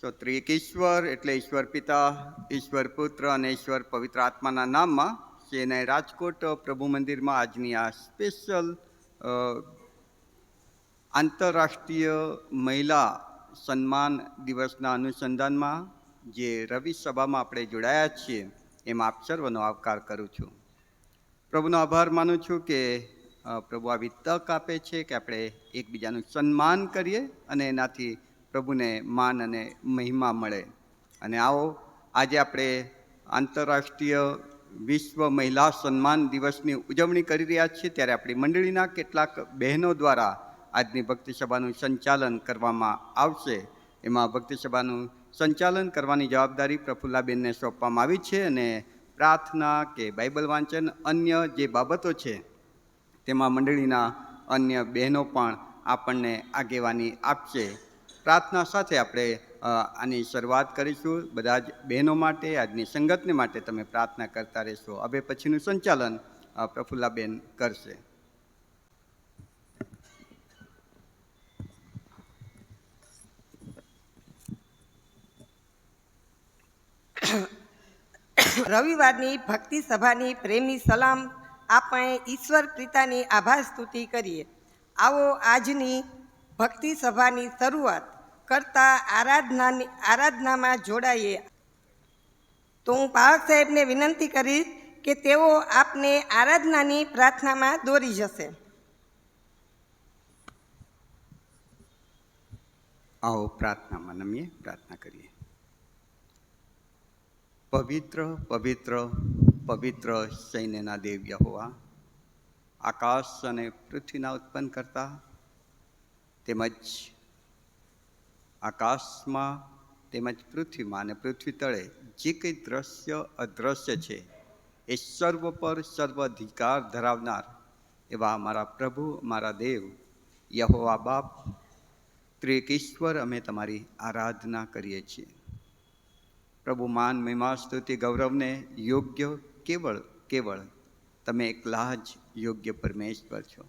તો ત્રિએક ઈશ્વર એટલે ઈશ્વર પિતા, ઈશ્વર પુત્ર અને ઈશ્વર પવિત્ર આત્માના નામમાં જેને રાજકોટ પ્રભુ મંદિરમાં આજની આ સ્પેશિયલ આંતરરાષ્ટ્રીય મહિલા સન્માન દિવસના અનુસંધાનમાં જે રવિ સભામાં આપણે જોડાયા છીએ એમાં આપ સર્વનો આવકાર કરું છું. પ્રભુનો આભાર માનું છું કે પ્રભુ આવી તક આપે છે કે આપણે એકબીજાનું સન્માન કરીએ અને એનાથી પ્રભુને માન અને મહિમા મળે. અને આવો આજે આપણે આંતરરાષ્ટ્રીય વિશ્વ મહિલા સન્માન દિવસની ઉજવણી કરી રહ્યા છીએ ત્યારે આપણી મંડળીના કેટલાક બહેનો દ્વારા આજની ભક્તિ સભાનું સંચાલન કરવામાં આવશે. એમાં ભક્તિ સભાનું સંચાલન કરવાની જવાબદારી પ્રફુલ્લાબેનને સોંપવામાં આવી છે અને પ્રાર્થના કે બાઇબલ વાંચન અન્ય જે બાબતો છે તેમાં મંડળીના અન્ય બહેનો પણ આપણને આગેવાની આપશે. પ્રાર્થના સાથે આપણે આની શરૂઆત કરીશું. બધા જ બહેનો માટે આજની સંગતને માટે તમે પ્રાર્થના કરતા રહેશો. હવે પછીનું સંચાલન પ્રફુલ્લાબેન કરશે. રવિવારની ભક્તિ સભાની પ્રેમી સલામ. આપણે ઈશ્વર પિતાની આભાર સ્તુતિ કરીએ. આવો આજની ભક્તિ સભાની શરૂઆત કરતા આરાધનામાં જોડાઈએ. તો હું પાવક સાહેબને વિનંતી કરીશ કે તેઓ આપને આરાધનાની પ્રાર્થનામાં દોરી જશે. આવો પ્રાર્થનામાં નમીએ, પ્રાર્થના કરીએ. પવિત્ર પવિત્ર પવિત્ર સૈન્યના દેવ યહોવા, આકાશ અને પૃથ્વીના ઉત્પન્ન કરતા તેમજ આકાશમાં તેમજ પૃથ્વીમાં અને પૃથ્વી તળે જે કંઈ દ્રશ્ય અદ્રશ્ય છે એ સર્વ પર સર્વ અધિકાર ધરાવનાર એવા અમારા પ્રભુ, અમારા દેવ યહોવા બાપ ત્રિએક ઈશ્વર, અમે તમારી આરાધના કરીએ છીએ. પ્રભુ, માન, મહિમા, સ્તુતિ, ગૌરવને યોગ્ય કેવળ તમે એકલા જ યોગ્ય પરમેશ્વર છો.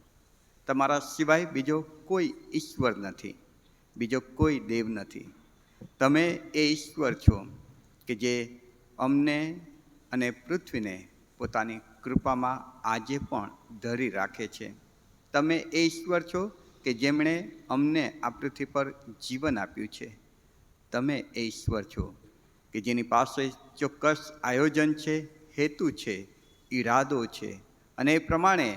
તમારા સિવાય બીજો કોઈ ઈશ્વર નથી, બીજો કોઈ દેવ નથી. તમે એ ઈશ્વર છો કે જે અમને અને પૃથ્વીને પોતાની કૃપામાં આજે પણ ધરી રાખે છે. તમે એ ઈશ્વર છો કે જેમણે અમને આ પૃથ્વી પર જીવન આપ્યું છે. તમે એ ઈશ્વર છો કે જેની પાસે ચોક્કસ આયોજન છે, હેતુ છે, ઈરાદો છે અને એ પ્રમાણે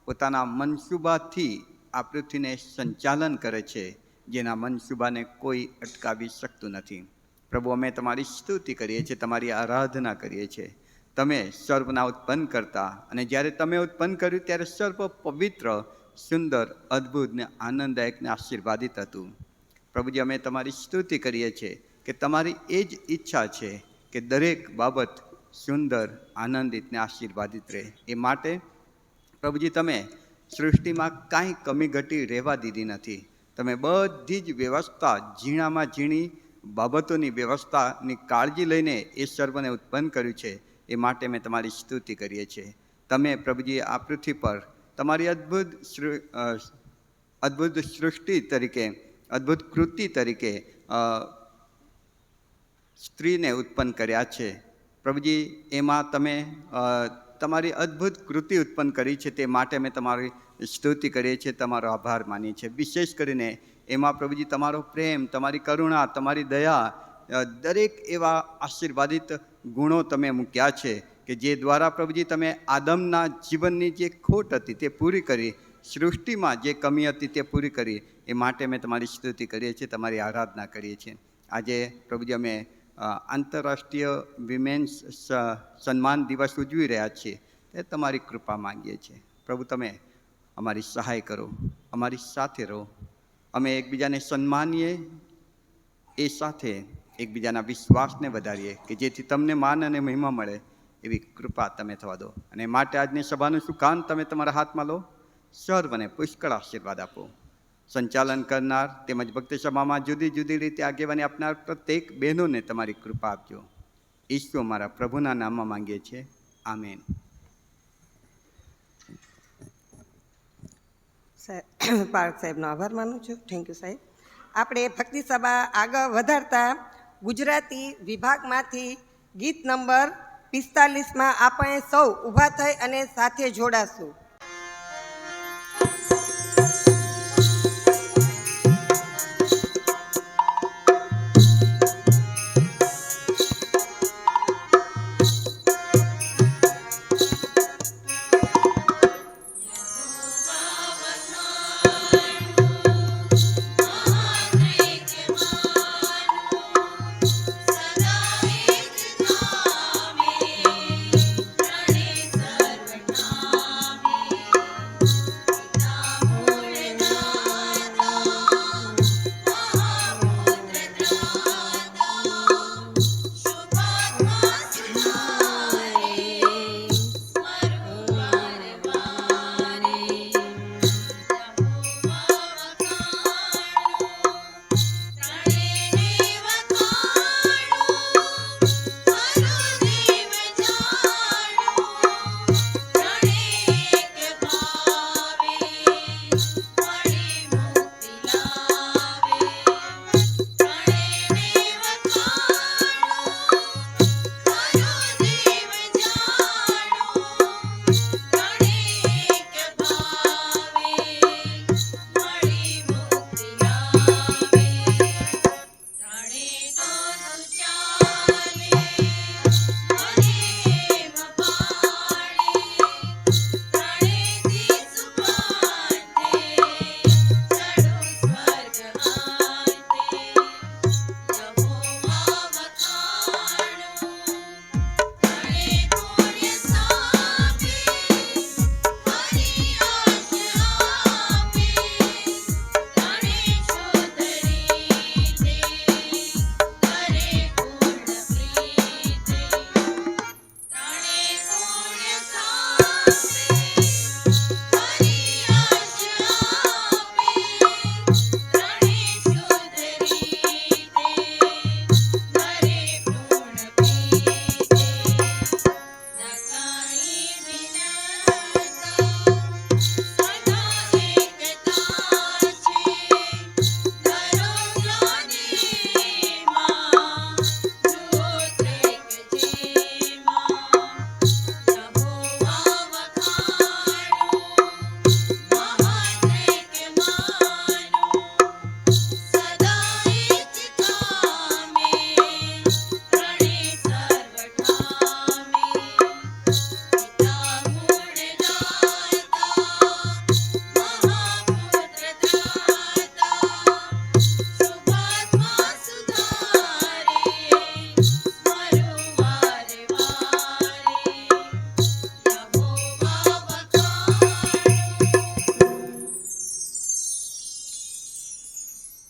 પોતાના મનસૂબાથી આ પૃથ્વીને સંચાલન કરે છે, જેના મનસૂબાને કોઈ અટકાવી શકતું નથી. પ્રભુ, અમે તમારી સ્તુતિ કરીએ છીએ, તમારી આરાધના કરીએ છીએ. તમે સર્વના ઉત્પન્ન કરતા અને જ્યારે તમે ઉત્પન્ન કર્યું ત્યારે સર્વ પવિત્ર, સુંદર, અદ્ભુત ને આનંદદાયક ને આશીર્વાદિત હતું. પ્રભુજી, અમે તમારી સ્તુતિ કરીએ છીએ કે તમારી એ જ ઈચ્છા છે કે દરેક બાબત સુંદર, આનંદિત ને આશીર્વાદિત રહે. એ માટે પ્રભુજી તમે સૃષ્ટિમાં કાંઈ કમી ઘટી રહેવા દીધી નથી. તમે બધી જ વ્યવસ્થા, ઝીણામાં ઝીણી બાબતોની વ્યવસ્થાની કાળજી લઈને એ સર્વને ઉત્પન્ન કર્યું છે. એ માટે મેં તમારી સ્તુતિ કરીએ છીએ. તમે પ્રભુજી આ પૃથ્વી પર તમારી અદ્ભુત સૃષ્ટિ તરીકે, અદ્ભુત કૃતિ તરીકે સ્ત્રીને ઉત્પન્ન કર્યા છે. પ્રભુજી, એમાં તમે તમારી અદ્ભુત કૃતિ ઉત્પન્ન કરી છે. તે માટે મેં તમારી સ્તુતિ કરીએ છીએ, તમારો આભાર માનીએ છીએ. વિશેષ કરીને એમાં પ્રભુજી તમારો પ્રેમ, તમારી કરુણા, તમારી દયા, દરેક એવા આશીર્વાદિત ગુણો તમે મૂક્યા છે કે જે દ્વારા પ્રભુજી તમે આદમના જીવનની જે ખોટ હતી તે પૂરી કરી, સૃષ્ટિમાં જે કમી હતી તે પૂરી કરી. એ માટે મેં તમારી સ્તુતિ કરીએ છીએ, તમારી આરાધના કરીએ છીએ. આજે પ્રભુજી અમે આંતરરાષ્ટ્રીય વિમેન્સ સન્માન દિવસ ઉજવી રહ્યા છીએ તે તમારી કૃપા માંગીએ છીએ. પ્રભુ તમે અમારી સહાય કરો, અમારી સાથે રહો, અમે એકબીજાને સન્માનીએ એ સાથે એકબીજાના વિશ્વાસને વધારીએ કે જેથી તમને માન અને મહિમા મળે એવી કૃપા તમે થવા દો. અને માટે આજની સભાનું સુકાન તમે તમારા હાથમાં લો. સર્વને પુષ્કળ આશીર્વાદ આપો. સંચાલન કરનાર તેમજ ભક્તિ સભામાં જુદી જુદી રીતે આગેવાની આપનાર પ્રત્યેક બહેનોને તમારી કૃપા આપજો. ઈશ્વર મારા પ્રભુના નામમાં માંગીએ છીએ. આમેન. પાર્ક સાહેબનો આભાર માનું છું. થેન્ક યુ સાહેબ. આપણે ભક્તિ સભા આગળ વધારતા ગુજરાતી વિભાગમાંથી ગીત નંબર 45માં આપણે સૌ ઊભા થઈ અને સાથે જોડાશું.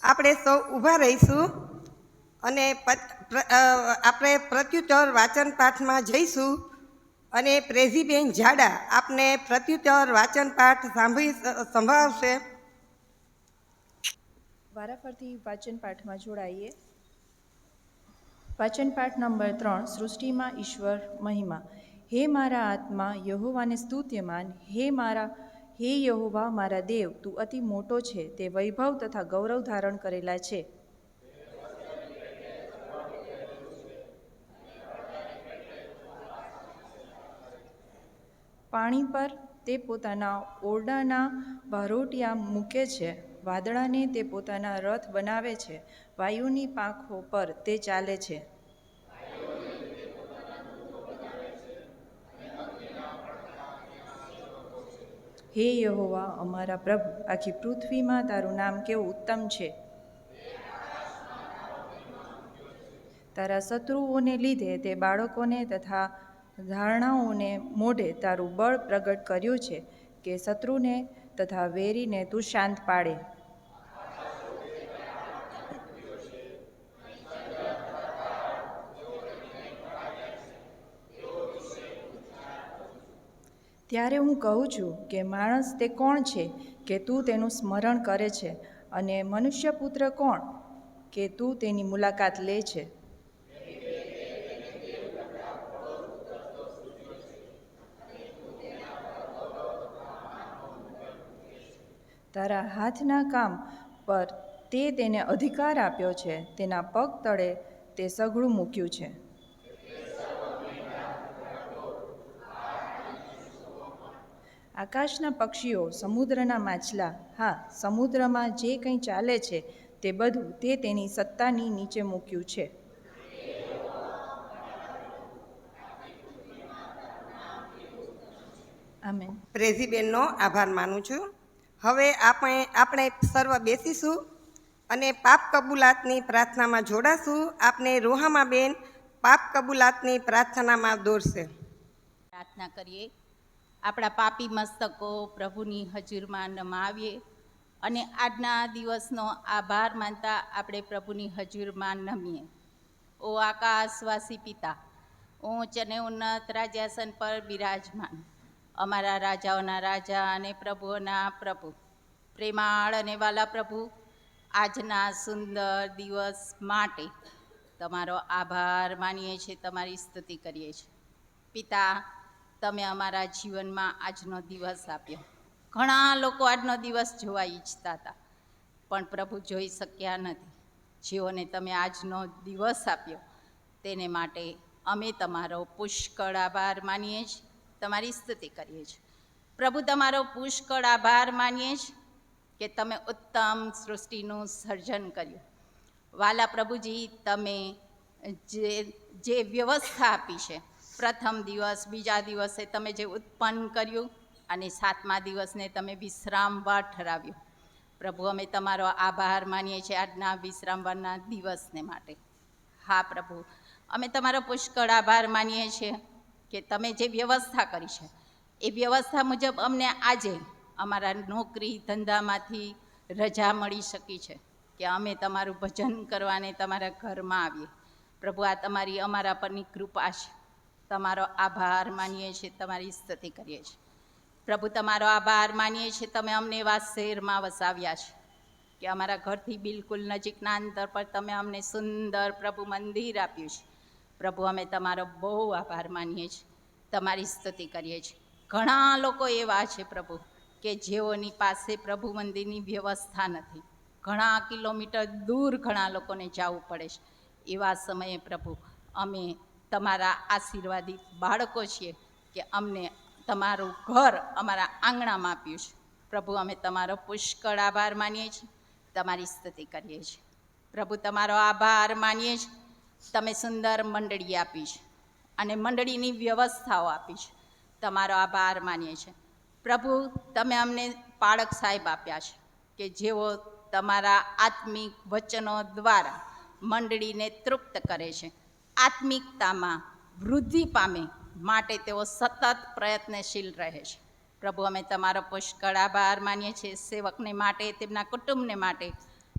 આપણે સૌ ઊભા રહીશું અને આપણે પ્રત્યુત્તર વાચન પાઠમાં જઈશું અને પ્રેઝીબેન જાડા આપને પ્રત્યુત્તર વાચન પાઠ સંભળાવશે. વારાફરતી વાચન પાઠમાં જોડાઈએ. વાચન પાઠ નંબર 3, સૃષ્ટિમાં ઈશ્વર મહિમા. હે મારા આત્મા યહોવાને સ્તુત્યમાન. હે યહોવા મારા દેવ, તું અતિ મોટો છે, તે વૈભવ તથા ગૌરવ ધારણ કરેલા છે. પાણી પર તે પોતાના ઓરડાના બારોટિયા મૂકે છે. વાદળાને તે પોતાના રથ બનાવે છે. વાયુની પાંખો પર તે ચાલે છે. હે યહોવા અમારા પ્રભુ, આખી પૃથ્વીમાં તારું નામ કેવું ઉત્તમ છે. તારા શત્રુઓને લીધે તે બાળકોને તથા ધારણાઓને મોઢે તારું બળ પ્રગટ કર્યું છે, કે શત્રુને તથા વેરીને તું શાંત પાડે. ત્યારે હું કહું છું કે માણસ તે કોણ છે કે તું તેનું સ્મરણ કરે છે, અને મનુષ્યપુત્ર કોણ કે તું તેની મુલાકાત લે છે. તારા હાથના કામ પર તે તેને અધિકાર આપ્યો છે, તેના પગ તળે તે સઘળું મૂક્યું છે. આકાશના પક્ષીઓ, સમુદ્રના માછલા, હા, સમુદ્રમાં જે કંઈ ચાલે છે તે બધું તે તેની સત્તાની નીચે મૂક્યું છે. આમેન. પ્રેઝીબેનનો આભાર માનું છું. હવે આપણે સર્વ બેસીશું અને પાપ કબૂલાતની પ્રાર્થનામાં જોડાશું. આપને રોહામાબેન પાપ કબૂલાતની પ્રાર્થનામાં દોરશે. પ્રાર્થના કરીએ. આપણા પાપી મસ્તકો પ્રભુની હજુરમાં નમાવીએ અને આજના દિવસનો આભાર માનતા આપણે પ્રભુની હજુરમાં નમીએ. ઓ આકાશવાસી પિતા, ઊંચ અને ઉન્નત રાજ્યાસન પર બિરાજમાન, અમારા રાજાઓના રાજા અને પ્રભુઓના પ્રભુ, પ્રેમાળ અને વાલા પ્રભુ, આજના સુંદર દિવસ માટે તમારો આભાર માનીએ છીએ, તમારી સ્તુતિ કરીએ છીએ. પિતા, તમે અમારા જીવનમાં આજનો દિવસ આપ્યો. ઘણા લોકો આજનો દિવસ જોવા ઈચ્છતા હતા, પણ પ્રભુ જોઈ શક્યા નથી. જેઓને તમે આજનો દિવસ આપ્યો તેને માટે અમે તમારો પુષ્કળ આભાર માનીએ છીએ, તમારી સ્તુતિ કરીએ છીએ. પ્રભુ, તમારો પુષ્કળ આભાર માનીએ છીએ કે તમે ઉત્તમ સૃષ્ટિનું સર્જન કર્યું. વાલા પ્રભુજી, તમે જે વ્યવસ્થા આપી છે, પ્રથમ દિવસ, બીજા દિવસે તમે જે ઉત્પન્ન કર્યું અને સાતમા દિવસને તમે વિશ્રામવાર ઠરાવ્યું. પ્રભુ, અમે તમારો આભાર માનીએ છીએ આજના વિશ્રામવારના દિવસને માટે. હા પ્રભુ, અમે તમારો પુષ્કળ આભાર માનીએ છીએ કે તમે જે વ્યવસ્થા કરી છે એ વ્યવસ્થા મુજબ અમને આજે અમારા નોકરી ધંધામાંથી રજા મળી શકી છે કે અમે તમારું ભજન કરવાને તમારા ઘરમાં આવીએ. પ્રભુ, આ તમારી અમારા પરની કૃપા છે. તમારો આભાર માનીએ છીએ, તમારી સ્તુતિ કરીએ છીએ. પ્રભુ, તમારો આભાર માનીએ છીએ તમે અમને એવા શહેરમાં વસાવ્યા છે કે અમારા ઘરથી બિલકુલ નજીકના અંતર પર તમે અમને સુંદર પ્રભુ મંદિર આપ્યું છે. પ્રભુ, અમે તમારો બહુ આભાર માનીએ છીએ, તમારી સ્તુતિ કરીએ છીએ. ઘણા લોકો એવા છે પ્રભુ કે જેઓની પાસે પ્રભુ મંદિરની વ્યવસ્થા નથી. ઘણા કિલોમીટર દૂર ઘણા લોકોને જવું પડે છે. એવા સમયે પ્રભુ, અમે તમારા આશીર્વાદિત બાળકો છીએ કે અમને તમારું ઘર અમારા આંગણામાં આપ્યું છે. પ્રભુ, અમે તમારો પુષ્કળ આભાર માનીએ છીએ, તમારી સ્તુતિ કરીએ છીએ. પ્રભુ, તમારો આભાર માનીએ છીએ તમે સુંદર મંડળી આપી છે અને મંડળીની વ્યવસ્થાઓ આપી છે. તમારો આભાર માનીએ છીએ. પ્રભુ, તમે અમને પાળક સાહેબ આપ્યા છે કે જેઓ તમારા આત્મિક વચનો દ્વારા મંડળીને તૃપ્ત કરે છે, આત્મિકતામાં વૃદ્ધિ પામે માટે તેઓ સતત પ્રયત્નશીલ રહે છે. પ્રભુ, અમે તમારો પુષ્કળ આભાર માનીએ છીએ. સેવકને માટે, તેમના કુટુંબને માટે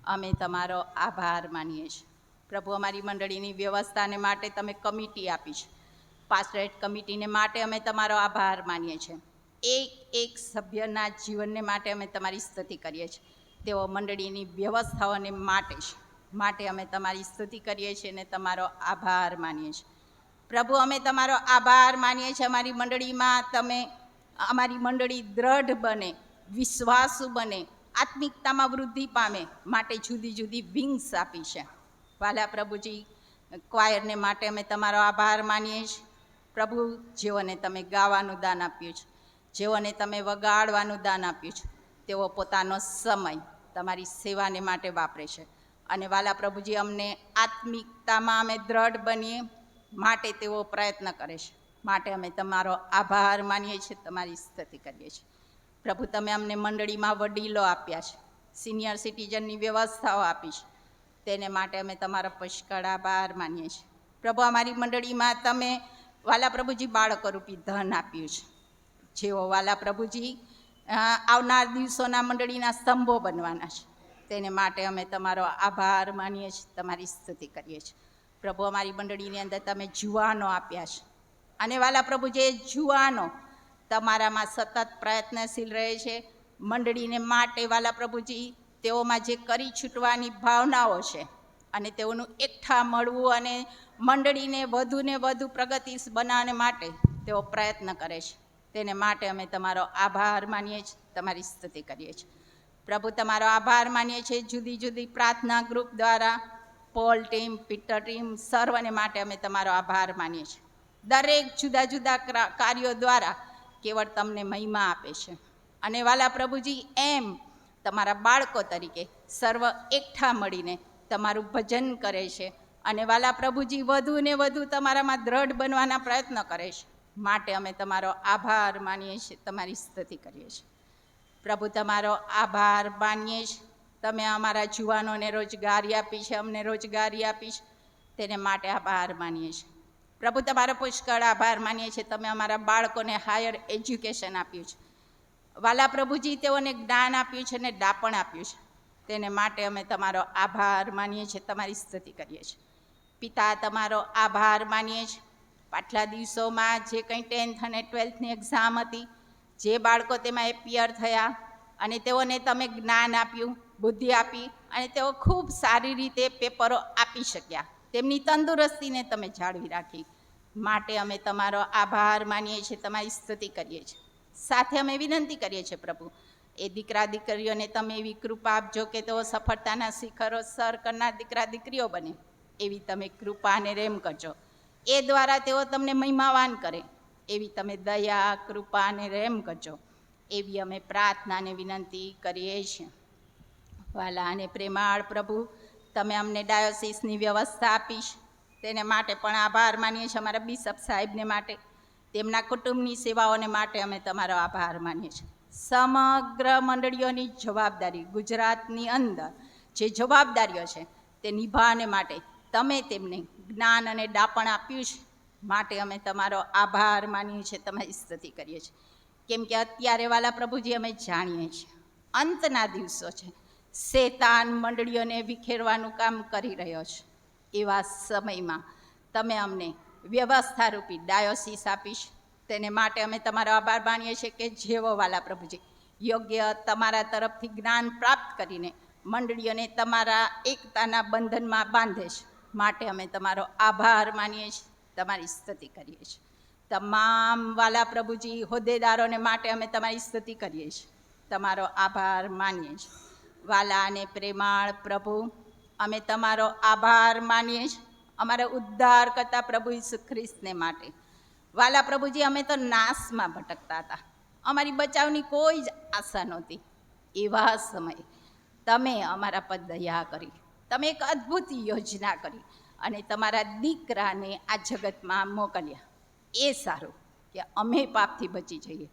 અમે તમારો આભાર માનીએ છીએ. પ્રભુ, અમારી મંડળીની વ્યવસ્થાને માટે તમે કમિટી આપી છે. પાસ્ટરેટ કમિટીને માટે અમે તમારો આભાર માનીએ છીએ. એક એક સભ્યના જીવનને માટે અમે તમારી સ્તુતિ કરીએ છીએ. તેઓ મંડળીની વ્યવસ્થાઓને માટે અમે તમારી સ્તુતિ કરીએ છીએ અને તમારો આભાર માનીએ છીએ. પ્રભુ, અમે તમારો આભાર માનીએ છીએ અમારી મંડળીમાં અમારી મંડળી દ્રઢ બને, વિશ્વાસુ બને, આત્મિકતામાં વૃદ્ધિ પામે માટે જુદી જુદી વિંગ્સ આપી છે. વાલા પ્રભુજી, ક્વાયરને માટે અમે તમારો આભાર માનીએ છીએ. પ્રભુ, જેઓને તમે ગાવાનું દાન આપ્યું છે, જેઓને તમે વગાડવાનું દાન આપ્યું છે, તેઓ પોતાનો સમય તમારી સેવાને માટે વાપરે છે. અને વાલા પ્રભુજી, અમને આત્મિકતામાં અમે દ્રઢ બનીએ માટે તેઓ પ્રયત્ન કરે છે. માટે અમે તમારો આભાર માનીએ છીએ, તમારી સ્તુતિ કરીએ છીએ. પ્રભુ, તમે અમને મંડળીમાં વડીલો આપ્યા છે, સિનિયર સિટીઝનની વ્યવસ્થાઓ આપી છે. તેને માટે અમે તમારો પુષ્કળ આભાર માનીએ છીએ. પ્રભુ, અમારી મંડળીમાં તમે વાલા પ્રભુજી બાળકો રૂપી ધન આપ્યું છે, જેઓ વાલા પ્રભુજી આવનાર દિવસોના મંડળીના સ્તંભો બનવાના છે. તેને માટે અમે તમારો આભાર માનીએ છીએ, તમારી સ્તુતિ કરીએ છીએ. પ્રભુ, અમારી મંડળીની અંદર તમે જુવાનો આપ્યા છે, અને વાલા પ્રભુ જે જુવાનો તમારામાં સતત પ્રયત્નશીલ રહે છે, મંડળીને માટે વાલા પ્રભુજી તેઓમાં જે કરી છૂટવાની ભાવનાઓ છે અને તેઓનું એકઠા મળવું અને મંડળીને વધુને વધુ પ્રગતિશીલ બનાવવા માટે તેઓ પ્રયત્ન કરે છે. તેને માટે અમે તમારો આભાર માનીએ છીએ, તમારી સ્તુતિ કરીએ છીએ. પ્રભુ, તમારો આભાર માનીએ છીએ જુદી જુદી પ્રાર્થના ગ્રુપ દ્વારા, પોલ ટીમ, પીટર ટીમ, સર્વને માટે અમે તમારો આભાર માનીએ છીએ. દરેક જુદા જુદા કાર્યો દ્વારા કેવળ તમને મહિમા આપે છે. અને વાલા પ્રભુજી, એમ તમારા બાળકો તરીકે સર્વ એકઠા મળીને તમારું ભજન કરે છે, અને વાલા પ્રભુજી વધુ ને વધુ તમારામાં દ્રઢ બનવાના પ્રયત્ન કરે છે. માટે અમે તમારો આભાર માનીએ છીએ, તમારી સ્તુતિ કરીએ છીએ. પ્રભુ, તમારો આભાર માનીએ છીએ. તમે અમારા જુવાનોને રોજગારી આપી છે, અમને રોજગારી આપી છે, તેને માટે આભાર માનીએ છીએ. પ્રભુ, તમારો પુષ્કળ આભાર માનીએ છીએ. તમે અમારા બાળકોને હાયર એજ્યુકેશન આપ્યું છે. વાલા પ્રભુજી, તેઓને જ્ઞાન આપ્યું છે અને ડાપણ આપ્યું છે. તેને માટે અમે તમારો આભાર માનીએ છીએ, તમારી સ્તુતિ કરીએ છીએ. પિતા, તમારો આભાર માનીએ છીએ. પાછલા દિવસોમાં જે કંઈ 10th અને 12thની એક્ઝામ હતી, જે બાળકો તેમાં એપિયર થયા અને તેઓને તમે જ્ઞાન આપ્યું, બુદ્ધિ આપી, અને તેઓ ખૂબ સારી રીતે પેપરો આપી શક્યા. તેમની તંદુરસ્તીને તમે જાળવી રાખી. માટે અમે તમારો આભાર માનીએ છીએ, તમારી સ્તુતિ કરીએ છીએ. સાથે અમે વિનંતી કરીએ છીએ પ્રભુ, એ દીકરા દીકરીઓને તમે એવી કૃપા આપજો કે તેઓ સફળતાના શિખરો સર કરનાર દીકરા દીકરીઓ બને. એવી તમે કૃપા અને રેમ કરજો. એ દ્વારા તેઓ તમને મહિમાવાન કરે, એવી તમે દયા, કૃપા અને રેમ કરજો. એવી અમે પ્રાર્થના અને વિનંતી કરીએ છીએ. વાલા અને પ્રેમાળ પ્રભુ, તમે અમને ડાયોસિસની વ્યવસ્થા આપીશ, તેને માટે પણ આભાર માનીએ છીએ. અમારા બિશપ સાહેબને માટે, તેમના કુટુંબની સેવાઓને માટે અમે તમારો આભાર માનીએ છીએ. સમગ્ર મંડળીઓની જવાબદારી, ગુજરાતની અંદર જે જવાબદારીઓ છે તે નિભાવવાને માટે તમે તેમને જ્ઞાન અને ડાપણ આપ્યું છે. માટે અમે તમારો આભાર માનીએ છીએ, તમારી સ્તુતિ કરીએ છીએ. કેમ કે અત્યારે વાલા પ્રભુજી, અમે જાણીએ છીએ અંતના દિવસો છે, શેતાન મંડળીઓને વિખેરવાનું કામ કરી રહ્યો છે. એવા સમયમાં તમે અમને વ્યવસ્થારૂપી ડાયોસિસ આપીશ. તેને માટે અમે તમારો આભાર માનીએ છીએ કે જેવો વાલા પ્રભુજી યોગ્ય તમારા તરફથી જ્ઞાન પ્રાપ્ત કરીને મંડળીઓને તમારા એકતાના બંધનમાં બાંધે છે. માટે અમે તમારો આભાર માનીએ છીએ, તમારી સ્તુતિ કરીએ છીએ. તમામ વાલા પ્રભુજી હોદ્દેદારોને માટે અમે તમારી સ્તુતિ કરીએ છીએ, તમારો આભાર માનીએ છીએ. વાલા અને પ્રેમાળ પ્રભુ, અમે તમારો આભાર માનીએ છીએ અમારા ઉદ્ધાર કરતા પ્રભુ ઈસુ ખ્રિસ્તને માટે. વાલા પ્રભુજી, અમે તો નાશમાં ભટકતા હતા, અમારી બચાવની કોઈ જ આશા નહોતી. એવા સમયે તમે અમારા પર દયા કરી, તમે એક અદ્ભુત યોજના કરી અને તમારા દીકરાને આ જગતમાં મોકલ્યા. એ સારું કે અમે પાપથી બચી જઈએ,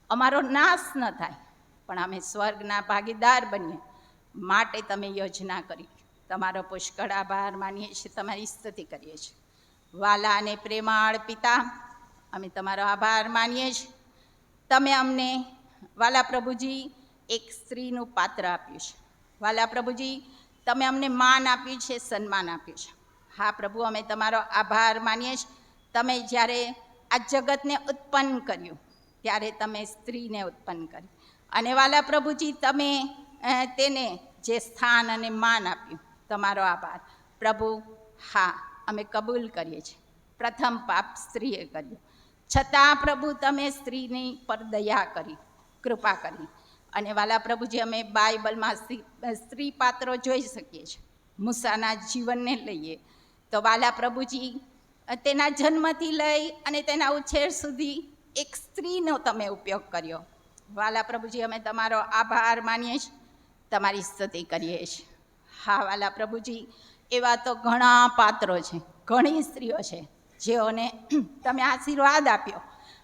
અમારો નાશ ન થાય, પણ અમે સ્વર્ગના ભાગીદાર બનીએ. માટે તમે યોજના કરી, તમારો પુષ્કળ આભાર માનીએ છીએ, તમારી સ્તુતિ કરીએ છીએ. વાલા અને પ્રેમાળ પિતા, અમે તમારો આભાર માનીએ છીએ. તમે અમને વાલા પ્રભુજી એક સ્ત્રીનું પાત્ર આપ્યું છે. વાલા પ્રભુજી, તમે અમને માન આપ્યું છે, સન્માન આપ્યું છે. હા પ્રભુ, અમે તમારો આભાર માનીએ છીએ. તમે જ્યારે આ જગતને ઉત્પન્ન કર્યું ત્યારે તમે સ્ત્રીને ઉત્પન્ન કરી, અને વાલા પ્રભુજી તમે તેને જે સ્થાન અને માન આપ્યું, તમારો આભાર પ્રભુ. હા, અમે કબૂલ કરીએ છીએ, પ્રથમ પાપ સ્ત્રીએ કર્યું, છતાં પ્રભુ તમે સ્ત્રીની પર દયા કરી, કૃપા કરી. અને વાલા પ્રભુજી, અમે બાઇબલમાં સ્ત્રી પાત્રો જોઈ શકીએ છીએ. મૂસાના જીવનને લઈએ તો વાલા પ્રભુજી, તેના જન્મથી લઈ અને તેના ઉછેર સુધી એક સ્ત્રીનો તમે ઉપયોગ કર્યો. વાલા પ્રભુજી, અમે તમારો આભાર માનીએ છીએ, તમારી સ્તુતિ કરીએ છીએ. હા વાલા પ્રભુજી, એવા તો ઘણા પાત્રો છે, ઘણી સ્ત્રીઓ છે જેઓને તમે આશીર્વાદ આપ્યો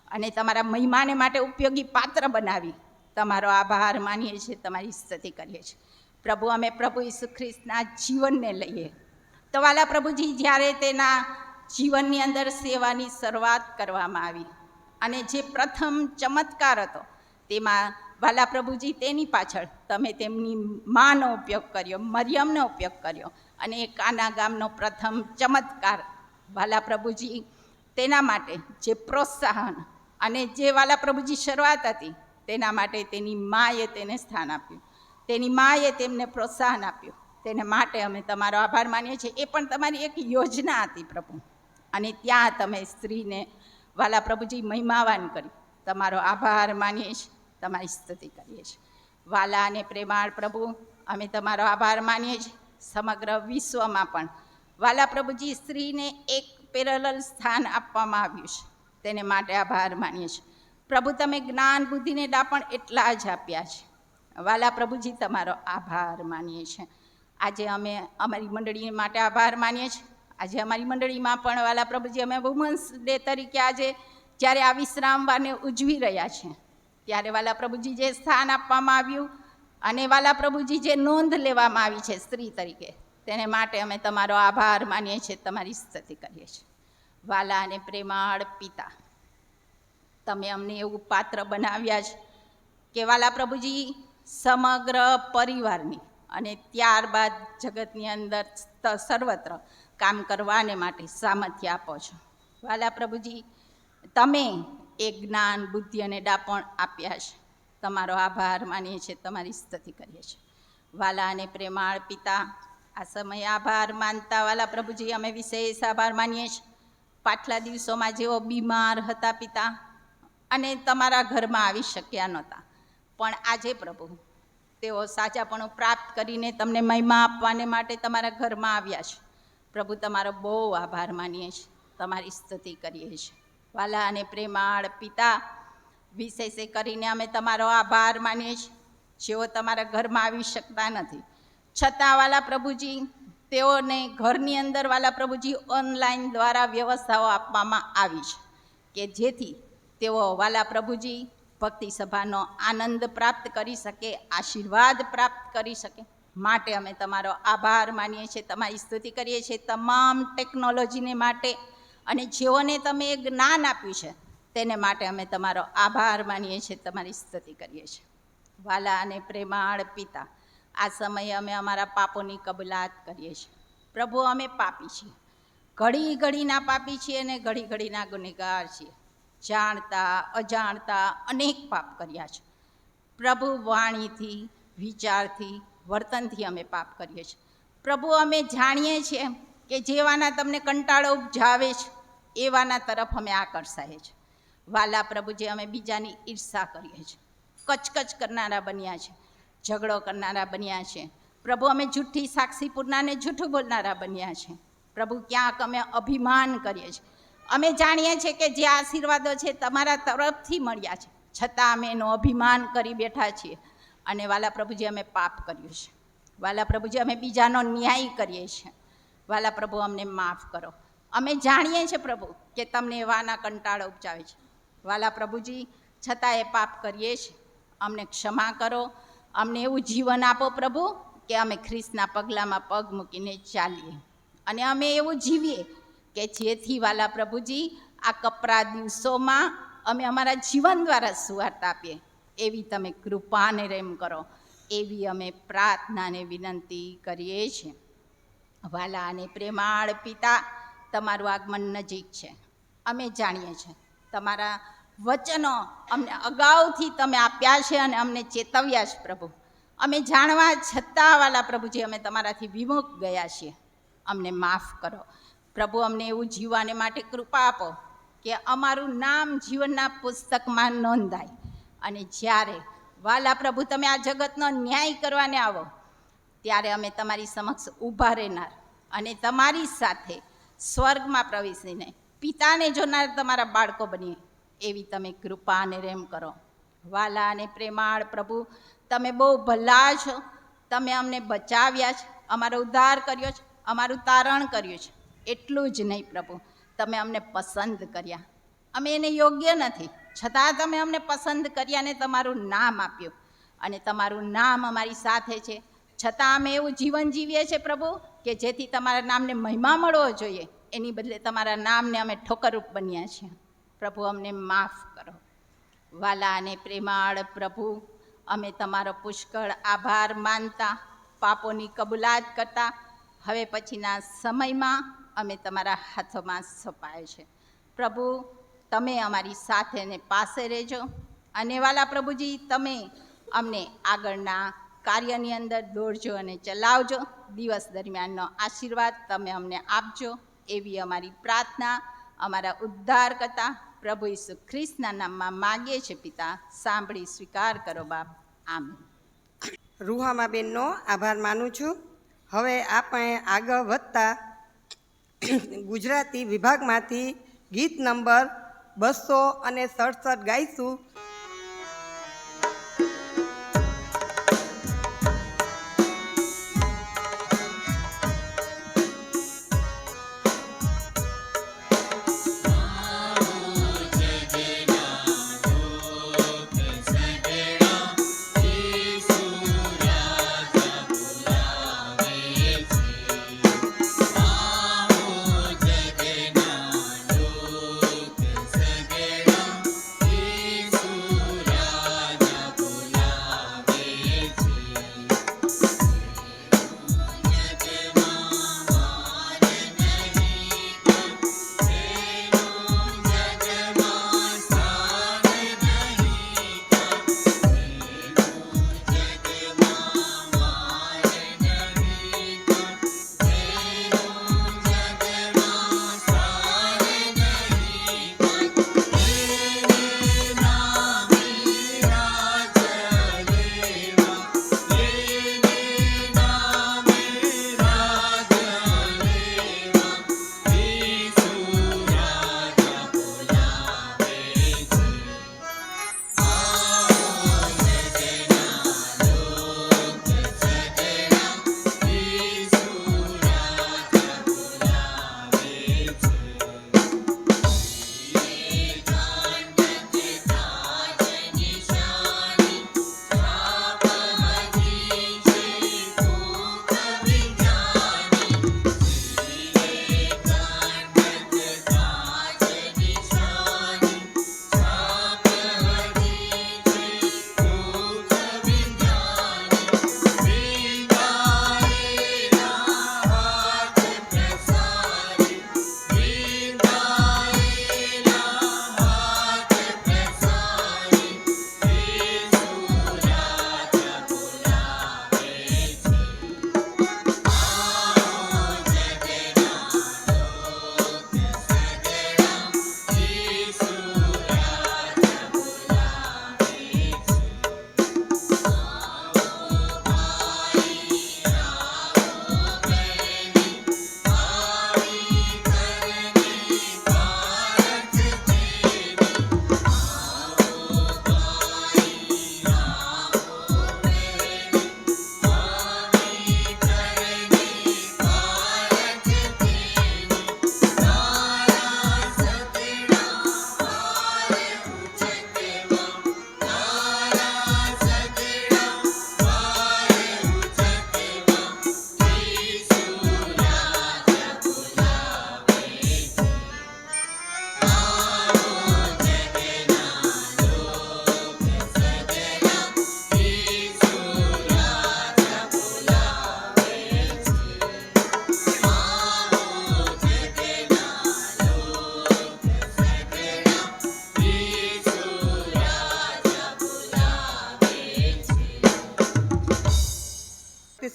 અને તમારા મહિમાને માટે ઉપયોગી પાત્ર બનાવી. તમારો આભાર માનીએ છીએ, તમારી સ્તુતિ કરીએ છીએ. પ્રભુ અમે પ્રભુ ઈસુ ખ્રિસ્તના જીવનને લઈએ. તો વાલા પ્રભુજી, જ્યારે તેના જીવનની અંદર સેવાની શરૂઆત કરવામાં આવી અને જે પ્રથમ ચમત્કાર હતો તેમાં વાલા પ્રભુજી તેની પાછળ તમે તેમની માનો ઉપયોગ કર્યો, મરિયમનો ઉપયોગ કર્યો અને એ કાના ગામનો પ્રથમ ચમત્કાર વાલા પ્રભુજી તેના માટે જે પ્રોત્સાહન અને જે વાલા પ્રભુજી શરૂઆત હતી તેના માટે તેની માએ તેને સ્થાન આપ્યું, તેની માએ તેમને પ્રોત્સાહન આપ્યું. તેને માટે અમે તમારો આભાર માનીએ છીએ. એ પણ તમારી એક યોજના હતી પ્રભુ, અને ત્યાં તમે સ્ત્રીને વાલા પ્રભુજી મહિમાવાન કરી. તમારો આભાર માનીએ છીએ, તમારી સ્તુતિ કરીએ છીએ. વાલા અને પ્રેમાળ પ્રભુ, અમે તમારો આભાર માનીએ છીએ. સમગ્ર વિશ્વમાં પણ વાલા પ્રભુજી સ્ત્રીને એક પેરેલલ સ્થાન આપવામાં આવ્યું છે, તેને માટે આભાર માનીએ છીએ. પ્રભુ, તમે જ્ઞાન બુદ્ધિને દાપણ એટલા જ આપ્યા છે. વાલા પ્રભુજી, તમારો આભાર માનીએ છીએ. આજે અમે અમારી મંડળી માટે આભાર માનીએ છીએ. આજે અમારી મંડળીમાં પણ વાલા પ્રભુજી અમે વુમન્સ ડે તરીકે આજે જ્યારે આ વિશ્રામવારને ઉજવી રહ્યા છીએ, ત્યારે વાલા પ્રભુજી જે સ્થાન આપવામાં આવ્યું અને વાલા પ્રભુજી જે નોંધ લેવામાં આવી છે સ્ત્રી તરીકે, તેને માટે અમે તમારો આભાર માનીએ છીએ, તમારી સ્તુતિ કરીએ છીએ. વાલા અને પ્રેમાળ પિતા, તમે અમને એવું પાત્ર બનાવ્યા છે કે વાલા પ્રભુજી સમગ્ર પરિવારની અને ત્યારબાદ જગતની અંદર સર્વત્ર કામ કરવાને માટે સામર્થ્ય આપો છો. વાલા પ્રભુજી, તમે એ જ્ઞાન બુદ્ધિ અને દાપણ આપ્યા છે, તમારો આભાર માનીએ છીએ, તમારી સ્તુતિ કરીએ છીએ. વાલા અને પ્રેમાળ પિતા, આ સમયે આભાર માનતા વાલા પ્રભુજી અમે વિશેષ આભાર માનીએ છીએ. પાછલા દિવસોમાં જેઓ બીમાર હતા પિતા અને તમારા ઘરમાં આવી શક્યા નહોતા, પણ આજે પ્રભુ તેઓ સાચાપણું પ્રાપ્ત કરીને તમને મહિમા આપવાને માટે તમારા ઘરમાં આવ્યા છે. પ્રભુ, તમારો બહુ આભાર માનીએ છીએ, તમારી સ્તુતિ કરીએ છીએ. વાલા અને પ્રેમાળ પિતા, વિશેષ કરીને અમે તમારો આભાર માનીએ છીએ જેઓ તમારા ઘરમાં આવી શકતા નથી, છતાં વાલા પ્રભુજી તેઓને ઘરની અંદર વાલા પ્રભુજી ઓનલાઈન દ્વારા વ્યવસ્થાઓ આપવામાં આવી છે કે જેથી તેઓ વાલા પ્રભુજી ભક્તિ સભાનો આનંદ પ્રાપ્ત કરી શકે, આશીર્વાદ પ્રાપ્ત કરી શકે. માટે અમે તમારો આભાર માનીએ છીએ, તમારી સ્તુતિ કરીએ છીએ. તમામ ટેકનોલોજીને માટે અને જેઓને તમે એ જ્ઞાન આપ્યું છે તેને માટે અમે તમારો આભાર માનીએ છીએ, તમારી સ્તુતિ કરીએ છીએ. વાલા અને પ્રેમાળ પિતા, આ સમયે અમે અમારા પાપોની કબૂલાત કરીએ છીએ. પ્રભુ, અમે પાપી છીએ, ઘડી ઘડીના પાપી છીએ અને ઘડી ઘડીના ગુનેગાર છીએ. જાણતા અજાણતા અનેક પાપ કર્યા છે પ્રભુ. વાણીથી, વિચારથી, વર્તનથી અમે પાપ કરીએ છીએ. પ્રભુ, અમે જાણીએ છીએ કે જેવાના તમને કંટાળો ઉપજાવે છે એવાના તરફ અમે આકર્ષાઈએ છીએ. વાલા પ્રભુજી, અમે બીજાની ઈર્ષા કરીએ છીએ, કચકચ કરનારા બન્યા છે, ઝઘડો કરનારા બન્યા છે. પ્રભુ, અમે જૂઠી સાક્ષી પૂરનાને જૂઠું બોલનારા બન્યા છે. પ્રભુ, ક્યાંક અમે અભિમાન કરીએ છીએ. અમે જાણીએ છીએ કે જે આશીર્વાદો છે તમારા તરફથી મળ્યા છે, છતાં અમે એનું અભિમાન કરી બેઠા છીએ અને વાલા પ્રભુજી અમે પાપ કર્યું છે. વાલા પ્રભુજી, અમે બીજાનો ન્યાય કરીએ છીએ. વાલા પ્રભુ, અમને માફ કરો. અમે જાણીએ છીએ પ્રભુ કે તમને એવાના કંટાળો ઉપજાવે છે. વાલા પ્રભુજી, છતાં એ પાપ કરીએ છીએ, અમને ક્ષમા કરો. અમને એવું જીવન આપો પ્રભુ કે અમે ખ્રિસ્તના પગલામાં પગ મૂકીને ચાલીએ અને અમે એવું જીવીએ કે જેથી વાલા પ્રભુજી આ કપરા દિવસોમાં અમે અમારા જીવન દ્વારા સુવાર્તા આપીએ. એવી તમે કૃપા અને રેમ કરો, એવી અમે પ્રાર્થના અને વિનંતી કરીએ છીએ. વાલા અને પ્રેમાળ પિતા, તમારું આગમન નજીક છે. અમે જાણીએ છીએ તમારા વચનો અમને અગાઉથી તમે આપ્યા છે અને અમને ચેતવ્યા છે પ્રભુ. અમે જાણવા છતાં વાલા પ્રભુજી અમે તમારાથી વિમુખ ગયા છીએ. અમને માફ કરો પ્રભુ. અમને એવું જીવવાને માટે કૃપા આપો કે અમારું નામ જીવનના પુસ્તકમાં નોંધાય અને જ્યારે વાલા પ્રભુ તમે આ જગતનો ન્યાય કરવાને આવો ત્યારે અમે તમારી સમક્ષ ઊભા રહેનાર અને તમારી સાથે સ્વર્ગમાં પ્રવેશીને પિતાને જોનાર તમારા બાળકો બનીએ એવી તમે કૃપા અને રેમ કરો. વાલા અને પ્રેમાળ પ્રભુ, તમે બહુ ભલા છો. તમે અમને બચાવ્યા છે, અમારો ઉદ્ધાર કર્યો છે, અમારું તારણ કર્યું છે. એટલું જ નહીં પ્રભુ, તમે અમને પસંદ કર્યા. અમે એને યોગ્ય નથી, છતાં તમે અમને પસંદ કર્યા ને તમારું નામ આપ્યું અને તમારું નામ અમારી સાથે છે. છતાં અમે એવું જીવન જીવીએ છીએ પ્રભુ કે જેથી તમારા નામને મહિમા મળવો જોઈએ, એની બદલે તમારા નામને અમે ઠોકરરૂપ બન્યા છીએ. પ્રભુ અમને માફ કરો. વાલા અને પ્રેમાળ પ્રભુ, અમે તમારો પુષ્કળ આભાર માનતા, પાપોની કબૂલાત કરતા હવે પછીના સમયમાં અમે તમારા હાથોમાં સોંપાય છે. પ્રભુ, તમે અમારી સાથે અને પાસે રહેજો, અને વાલા પ્રભુજી, તમે અમને આગળના કાર્યની અંદર દોરજો અને ચલાવજો. દિવસ દરમિયાનનો આશીર્વાદ તમે અમને આપજો, એવી અમારી પ્રાર્થના અમારા ઉદ્ધાર કરતા પ્રભુ ઈસુ ખ્રિસ્તના નામમાં માગીએ છીએ પિતા. સાંભળી સ્વીકાર કરો બાપ. આમીન. રૂહામા બેનનો આભાર માનું છું. હવે આપણે આગળ વધતા ગુજરાતી વિભાગમાંથી ગીત નંબર 267 ગાઈશું.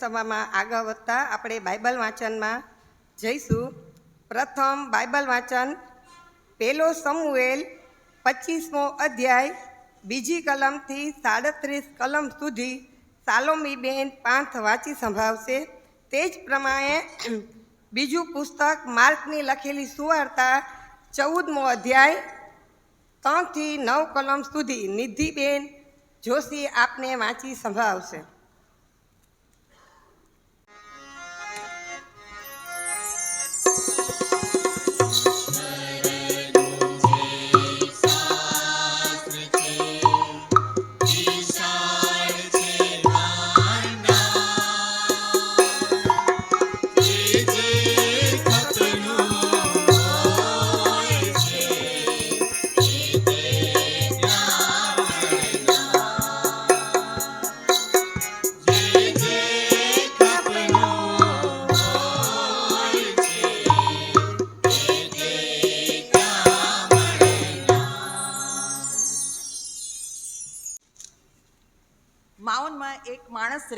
સભામાં આગળ વધતા આપણે બાઇબલ વાંચનમાં જઈશું. પ્રથમ બાઇબલ વાંચન 1 સમુએલ 25મો અધ્યાય 2 કલમથી 37 કલમ સુધી સાલોમીબેન પાંથ વાંચી સંભળાવશે. તે જ પ્રમાણે બીજું પુસ્તક માર્કની લખેલી સુવાર્તા 14મો અધ્યાય 3 થી 9 કલમ સુધી નિધિબેન જોશી આપને વાંચી સંભળાવશે.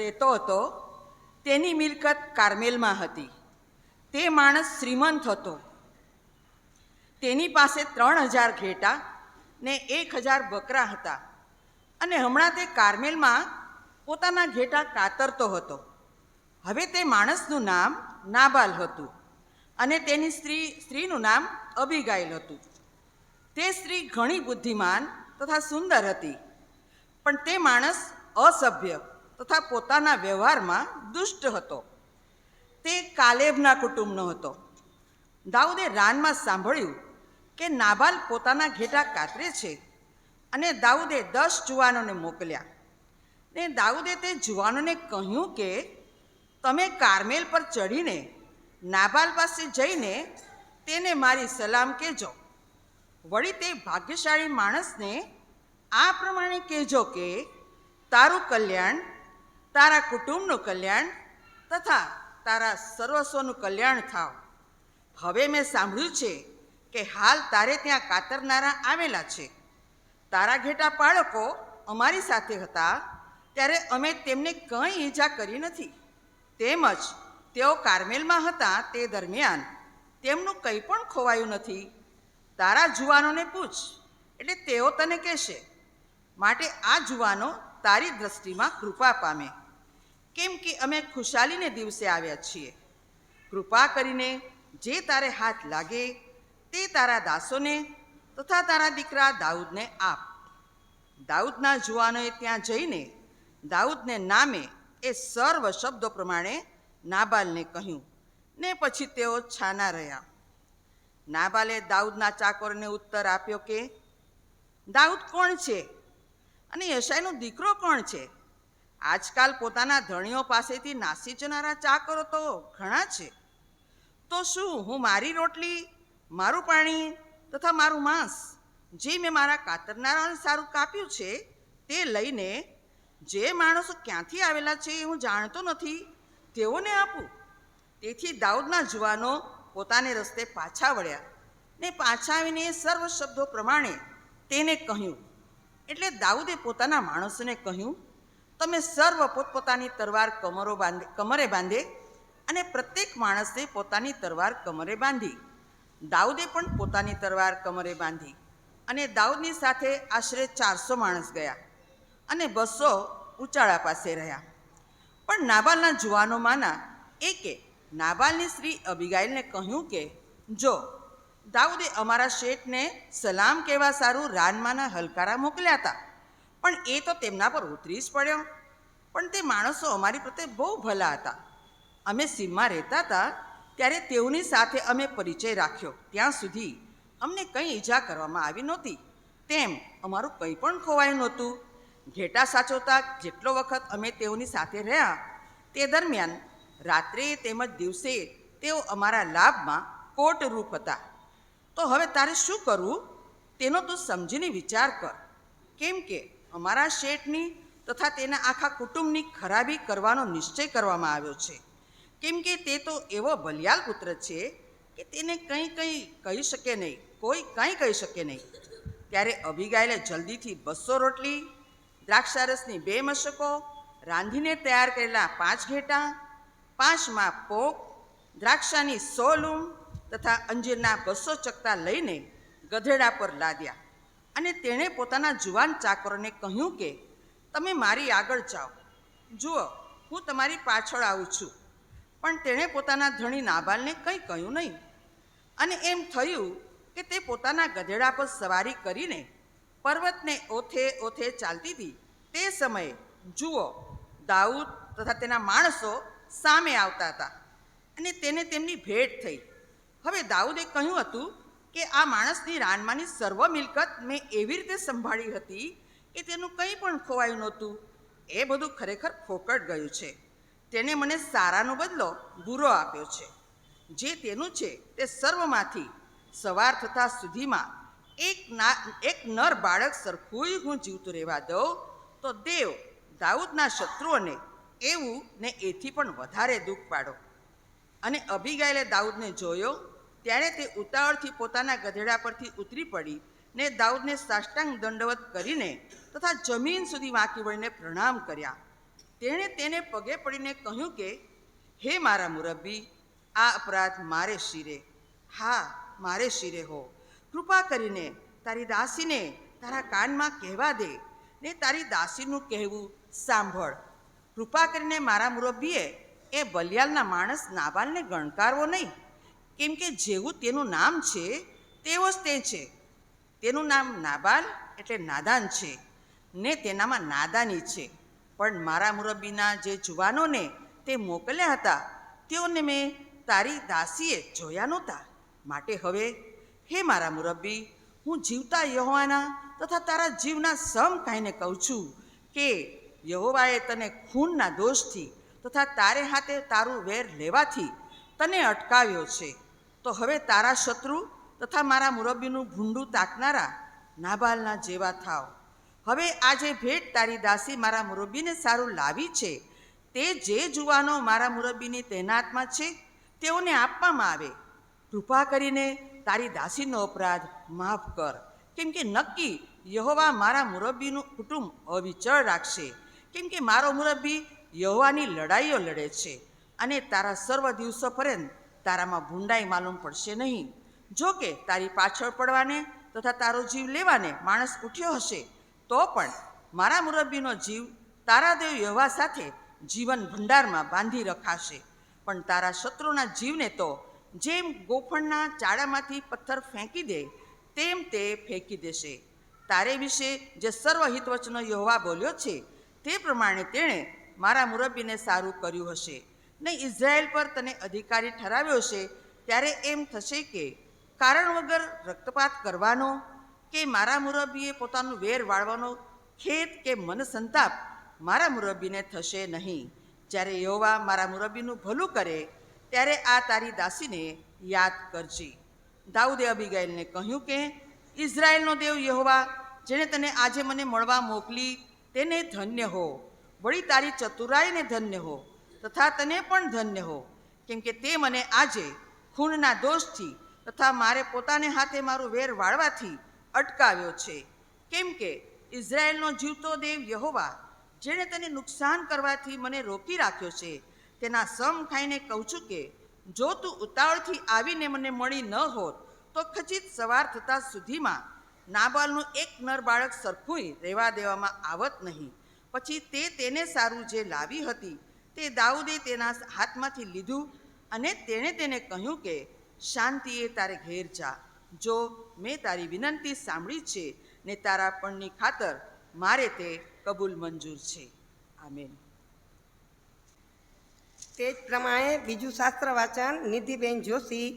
રહેતો હતો તેની મિલકત કાર્મેલમાં હતી. તે માણસ શ્રીમંત હતો. તેની પાસે 3000 ઘેટા ને 1000 બકરા હતા અને હમણાં તે કાર્મેલમાં પોતાના ઘેટા કાતરતો હતો. હવે તે માણસનું નામ નાબાલ હતું અને તેની સ્ત્રીનું નામ અબીગાઈલ હતું. તે સ્ત્રી ઘણી બુદ્ધિમાન તથા સુંદર હતી, પણ તે માણસ અસભ્ય તથા પોતાના વ્યવહારમાં દુષ્ટ હતો. તે કાલેબના કુટુંબનો હતો. દાઉદે રાનમાં સાંભળ્યું કે નાબાલ પોતાના ઘેટા કાતરે છે અને દાઉદે 10 જુવાનોને મોકલ્યા. ને દાઉદે તે જુવાનોને કહ્યું કે તમે કાર્મેલ પર ચડીને નાબાલ પાસે જઈને તેને મારી સલામ કહેજો. વળી તે ભાગ્યશાળી માણસને આ પ્રમાણે કહેજો કે તારું કલ્યાણ, તારા કુટુંબનું કલ્યાણ તથા તારા સર્વસ્વનું કલ્યાણ થાવ. હવે મેં સાંભળ્યું છે કે હાલ તારે ત્યાં કાતરનારા આવેલા છે. તારા ઘેટા પાળકો અમારી સાથે હતા ત્યારે અમે તેમને કંઈ ઈજા કરી નથી. તેમજ તેઓ કાર્મેલમાં હતા તે દરમિયાન તેમનું કંઈ પણ ખોવાયું નથી. તારા જુવાનોને પૂછ, એટલે તેઓ તને કહેશે. માટે આ જુવાનો તારી દ્રષ્ટિમાં કૃપા પામે, કેમ કે અમે ખુશાલીને દિવસે આવ્યા છીએ. કૃપા કરીને જે તારે હાથ લાગે તે તારા દાસોને તથા તારા દીકરા દાઉદને આપ. દાઉદના જુવાનોએ ત્યાં જઈને દાઉદને નામે એ સર્વ શબ્દો પ્રમાણે નાબાલને કહ્યું, ને પછી તેઓ છાના રહ્યા. નાબાલે દાઉદના ચાકરોને ઉત્તર આપ્યો કે દાઉદ કોણ છે અને યશાઈનો દીકરો કોણ છે? આજકાલ પોતાના ધણીઓ પાસેથી નાસી જનારા ચાકરો તો ઘણા છે. તો શું હું મારી રોટલી, મારું પાણી તથા મારું માંસ જે મેં મારા કાતરનારાને સારું કાપ્યું છે તે લઈને જે માણસો ક્યાંથી આવેલા છે એ હું જાણતો નથી તેઓને આપું? તેથી દાઉદના જુવાનો પોતાને રસ્તે પાછા વળ્યા ને પાછા આવીને એ સર્વ શબ્દો પ્રમાણે તેને કહ્યું. એટલે દાઉદે પોતાના માણસોને કહ્યું, તમે સર્વ પોતપોતાની તરવાર કમરે બાંધે, અને પ્રત્યેક માણસે પોતાની તરવાર કમરે બાંધી. દાઉદે પણ પોતાની તરવાર કમરે બાંધી અને દાઉદની સાથે આશરે 400 માણસ ગયા અને 200 ઉચાળા પાસે રહ્યા. પણ નાબાલના જુવાનોમાંના એકે નાબાલની સ્ત્રી અબીગાઈલને કહ્યું કે જો દાઉદે અમારા શેઠને સલામ કહેવા સારું રાનમાંના હલકારા મોકલ્યા હતા, પણ એ તો તેમના પર ઉતરી જ પડ્યો. પણ તે માણસો અમારી પ્રત્યે બહુ ભલા હતા. અમે સીમમાં રહેતા હતા ત્યારે તેઓની સાથે અમે પરિચય રાખ્યો ત્યાં સુધી અમને કંઈ ઈજા કરવામાં આવી નહોતી. તેમ અમારું કંઈ પણ ખોવાયું નહોતું. ઘેટા સાચવતા જેટલો વખત અમે તેઓની સાથે રહ્યા તે દરમિયાન રાત્રે તેમજ દિવસે તેઓ અમારા લાભમાં કોટરૂપ હતા. તો હવે તારે શું કરવું તેનો તું સમજીને વિચાર કર, કેમ કે અમારા શેઠની તથા તેના આખા કુટુંબની ખરાબી કરવાનો નિશ્ચય કરવામાં આવ્યો છે. કેમ કે તે તો એવો બલિયાલ પુત્ર છે કે તેને કંઈ કહી શકે નહીં, કોઈ કંઈ કહી શકે નહીં. ત્યારે અબીગાઈલે જલ્દીથી 200 રોટલી, દ્રાક્ષારસની 2 મશકો, રાંધીને તૈયાર કરેલા 5 ઘેટા, 5 માં પોક, દ્રાક્ષાની 100 લૂમ તથા અંજીરના 200 ચકતા લઈને ગધેડા પર લાદ્યા. અને તેણે પોતાના જુવાન ચાકરોને કહ્યું કે તમે મારી આગળ જાઓ, જુઓ હું તમારી પાછળ આવું છું. પણ તેણે પોતાના ધણી નાબાલને કંઈ કહ્યું નહીં. અને એમ થયું કે તે પોતાના ગધેડા પર સવારી કરીને પર્વતને ઓથે ચાલતી હતી. તે સમયે જુઓ દાઉદ તથા તેના માણસો સામે આવતા હતા અને તેને તેમની ભેટ થઈ. હવે દાઉદે કહ્યું હતું કે આ માણસની રાનમાંની સર્વ મિલકત મેં એવી રીતે સંભાળી હતી કે તેનું કંઈ પણ ખોવાયું નહોતું. એ બધું ખરેખર ફોકટ ગયું છે. તેણે મને સારાનો બદલો બુરો આપ્યો છે. જે તેનું છે તે સર્વમાંથી સવાર થતા સુધીમાં એક નર બાળક સરખું હું જીવતું રહેવા દઉં તો દેવ દાઉદના શત્રુઓને એવું ને એથી પણ વધારે દુઃખ પાડો. અને અબીગાઈલે દાઉદને જોયો ત્યારે તે ઉતાવળથી પોતાના ગધેડા પરથી ઉતરી પડી ને દાઉદને સાષ્ટાંગ દંડવત કરીને તથા જમીન સુધી વાંકી વળીને પ્રણામ કર્યા. તેણે તેને પગે પડીને કહ્યું કે, હે મારા મુરબ્બી, આ અપરાધ મારે શિરે, હા મારે શિરે હો. કૃપા કરીને તારી દાસીને તારા કાનમાં કહેવા દે ને તારી દાસીનું કહેવું સાંભળ. કૃપા કરીને મારા મુરબ્બીએ એ બલિયાલના માણસ નાબાલને ગણકારવો નહીં, કેમ કે જેવું તેનું નામ છે તેવો જ તે છે. તેનું નામ નાબાલ એટલે નાદાન છે ને તેનામાં નાદાની છે. પણ મારા મુરબ્બીના જે જુવાનોને તે મોકલ્યા હતા તેઓને મેં તારી દાસીએ જોયા નહોતા. માટે હવે હે મારા મુરબ્બી, હું જીવતા યહોવાના તથા તારા જીવના સમ કાંઈને કહું છું કે યહોવાએ તને ખૂનના દોષથી તથા તારે હાથે તારું વેર લેવાથી તને અટકાવ્યો છે. તો હવે તારા શત્રુ તથા મારા મુરબ્બીનું ભૂંડું તાકનારા નાબાલના જેવા થાવ. હવે આ જે ભેટ તારી દાસી મારા મુરબ્બીને સારું લાવી છે તે જે જુવાનો મારા મુરબ્બીની તૈનાતમાં છે તેઓને આપવામાં આવે. કૃપા કરીને તારી દાસીનો અપરાધ માફ કર, કેમ કે નક્કી યહોવા મારા મુરબ્બીનું કુટુંબ અવિચળ રાખશે, કેમ કે મારો મુરબ્બી યહોવાની લડાઈઓ લડે છે અને તારા સર્વ દિવસો પર્યંત તારામાં ભૂંડાઈ માલુમ પડશે નહીં. જો કે તારી પાછળ પડવાને તથા તારો જીવ લેવાને માણસ ઉઠ્યો હશે તો પણ મારા મુરબ્બીનો જીવ તારા દેવ યહોવા સાથે જીવન ભંડારમાં બાંધી રખાશે. પણ તારા શત્રુના જીવને તો જેમ ગોફણના ચાળામાંથી પથ્થર ફેંકી દે તેમ તે ફેંકી દેશે. તારે વિશે જે સર્વ હિતવચનો યહોવા બોલ્યો છે તે પ્રમાણે તેણે મારા મુરબ્બીને સારું કર્યું હશે. ને ઇઝરાયેલ પર તને અધિકારી ઠરાવ્યો છે ત્યારે એમ થશે કે કારણ વગર રક્તપાત કરવાનો કે મારા મુરબ્બીએ પોતાનું વેર વાળવાનો ખેદ કે મન સંતાપ મારા મુરબ્બીને થશે નહીં. જ્યારે યહોવા મારા મુરબ્બીનું ભલું કરે ત્યારે આ તારી દાસીને યાદ કરજે. દાઉદે અબીગાઈલને કહ્યું કે ઇઝરાયેલનો દેવ યહોવા જેણે તને આજે મને મળવા મોકલી તેને ધન્ય હો. વળી તારી ચતુરાઈને ધન્ય હો તથા તને પણ ધન્ય હો, કેમ કે તે મને આજે ખૂનના દોષથી તથા મારે પોતાને હાથે મારું વેર વાળવાથી અટકાવ્યો છે. કેમ કે ઇઝરાયેલનો જીવતો દેવ યહોવા જેણે તને નુકસાન કરવાથી મને રોકી રાખ્યો છે તેના સમ ખાઈને કહું છું કે જો તું ઉતાવળથી આવીને મને મળી ન હોત તો ખચિત સવાર થતાં સુધીમાં નાબાલનું એક નર બાળક સરખુંય રહેવા દેવામાં આવત નહીં. પછી તે તેને સારું જે લાવી હતી તે દાઉદે તેના હાથમાંથી લીધું અને તેણે તેને કહ્યું કે શાંતિએ તારે ઘેર જા. જો મેં તારી વિનંતી સાંભળી છે ને તારા પણની ખાતર મારે તે કબૂલ મંજૂર છે. આમેન. તે જ પ્રમાણે બીજું શાસ્ત્ર વાચન નિધિબેન જોશી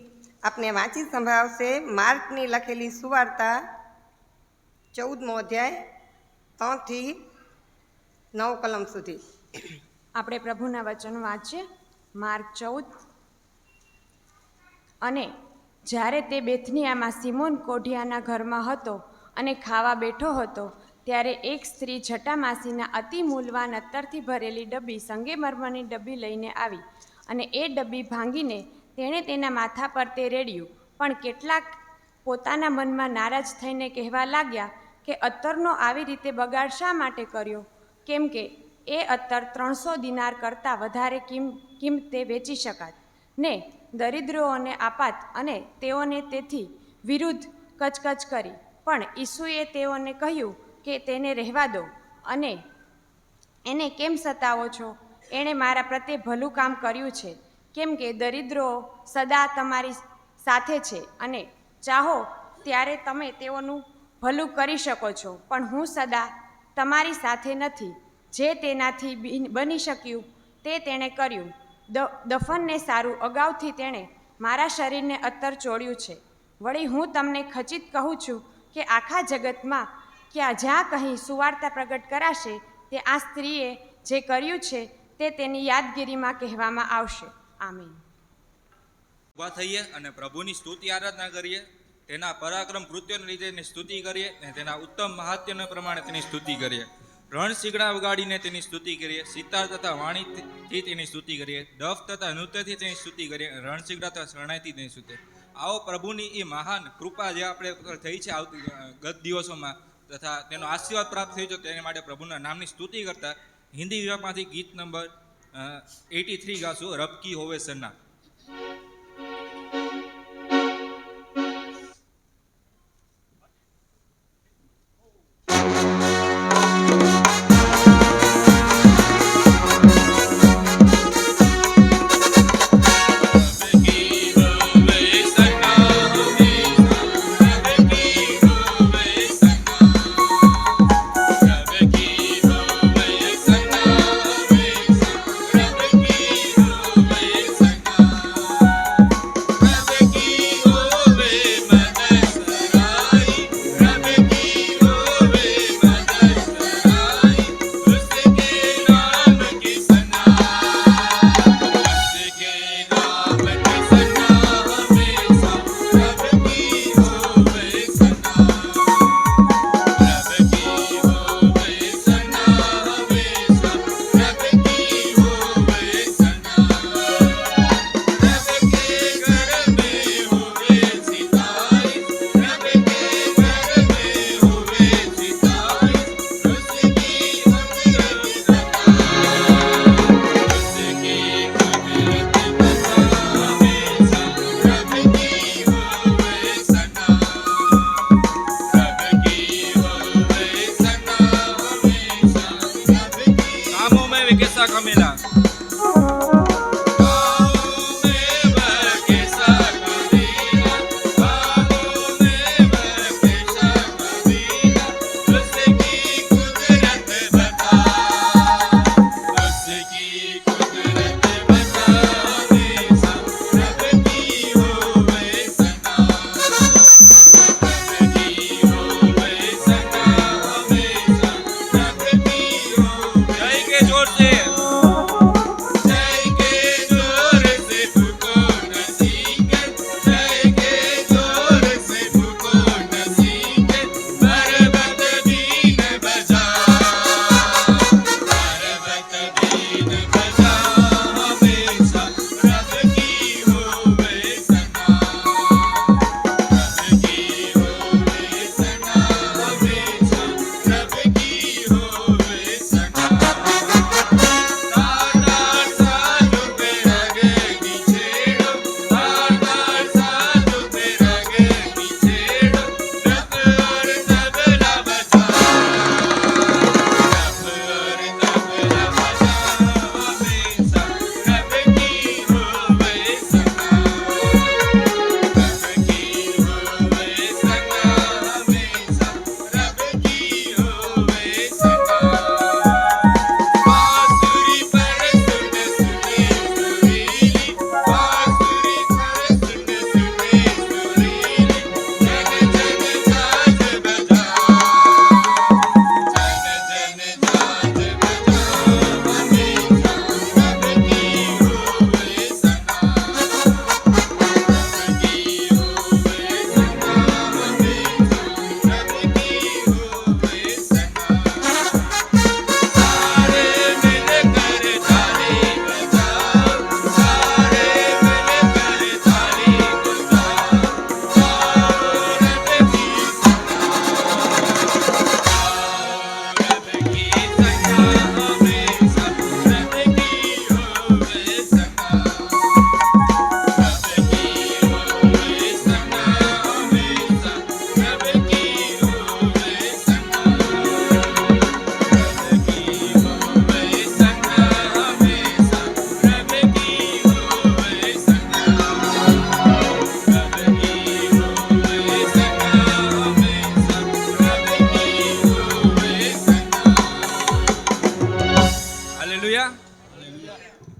આપને વાંચી સંભળાવશે. માર્કની લખેલી સુવાર્તા 14મો અધ્યાય 3 થી 9 કલમ સુધી. આપણે પ્રભુના વચન વાંચીએ. માર્ક 14. અને જ્યારે તે બેથનિયામાં સિમોન કોઢિયાના ઘરમાં હતો અને ખાવા બેઠો હતો ત્યારે એક સ્ત્રી જટામાસીના અતિ મૂલ્યવાન અત્તરથી ભરેલી ડબ્બી સંગેમરમરની ડબ્બી લઈને આવી અને એ ડબ્બી ભાંગીને તેણે તેના માથા પર તે રેડ્યું. પણ કેટલાક પોતાના મનમાં નારાજ થઈને કહેવા લાગ્યા કે અત્તરનો આવી રીતે બગાડ શા માટે કર્યો, કેમ કે એ અત્તર 300 દિનાર કરતાં વધારે કિંમતે વેચી શકાત ને દરિદ્રોને આપાત, અને તેઓને તેથી વિરુદ્ધ કચકચ કરી. પણ ઈસુએ તેઓને કહ્યું કે તેને રહેવા દો અને એને કેમ સતાવો છો? એણે મારા પ્રત્યે ભલું કામ કર્યું છે. કેમ કે દરિદ્રો સદા તમારી સાથે છે અને ચાહો ત્યારે તમે તેઓનું ભલું કરી શકો છો, પણ હું સદા તમારી સાથે નથી. જે તેનાથી બની શક્યું તે તેણે કર્યું. દફનને સારું અગાઉથી તેણે મારા શરીરને અત્તર ચોળ્યું છે. વળી હું તમને ખચિત કહું છું કે આખા જગતમાં જ્યાં કંઈ સુવાર્તા પ્રગટ કરાશે તે આ સ્ત્રીએ જે કર્યું છે તે તેની યાદગીરીમાં કહેવામાં આવશે. આમીન. ઊભા થઈએ અને પ્રભુની સ્તુતિ આરાધના કરીએ. તેના પરાક્રમ કૃત્યોને લીધે તેની સ્તુતિ કરીએ અને તેના ઉત્તમ મહાત્મ્યને પ્રમાણે તેની સ્તુતિ કરીએ. રણશીગડા વગાડીને તેની સ્તુતિ કરીએ. સિતાર તથા વાણીથી તેની સ્તુતિ કરીએ. દફ તથા નૃત્યથી તેની સ્તુતિ કરીએ. રણશીગડા તથા શરણાઈથી તેની સ્તુતિ. આવો પ્રભુની એ મહાન કૃપા જે આપણે થઈ છે ગત દિવસોમાં તથા તેનો આશીર્વાદ પ્રાપ્ત થઈ છે તેને માટે પ્રભુના નામની સ્તુતિ કરતા હિન્દી વિભાગમાંથી ગીત નંબર 83 ગાશું, રબકી હોવે સન્ના.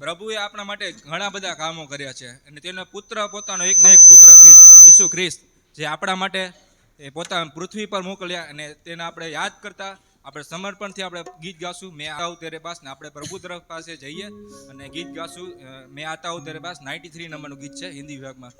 પ્રભુએ આપણા માટે ઘણા બધા કામો કર્યા છે અને તેનો પુત્ર પોતાનો એકને એક પુત્ર ઈસુ ખ્રિસ્ત જે આપણા માટે એ પોતાના પૃથ્વી પર મોકલ્યા અને તેને આપણે યાદ કરતા આપણે સમર્પણથી આપણે ગીત ગાશું મેં આવું તેરે પાસ ને આપણે પ્રભુ તરફ પાસે જઈએ અને ગીત ગાશું મેં આતા હું તેરે પાસ 93 નંબરનું ગીત છે હિન્દી વિભાગમાં.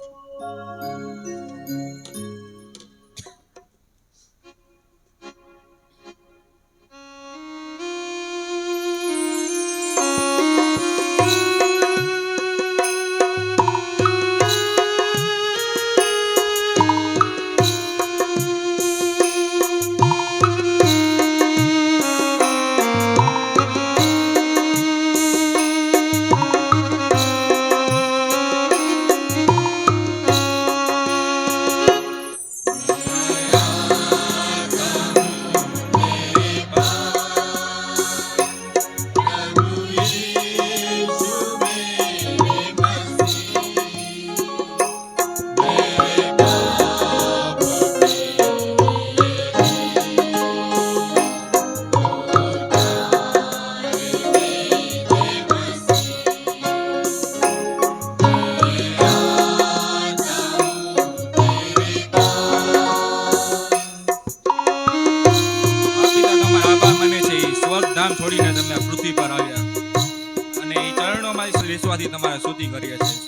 સ્તુતિ કરીએ છીએ.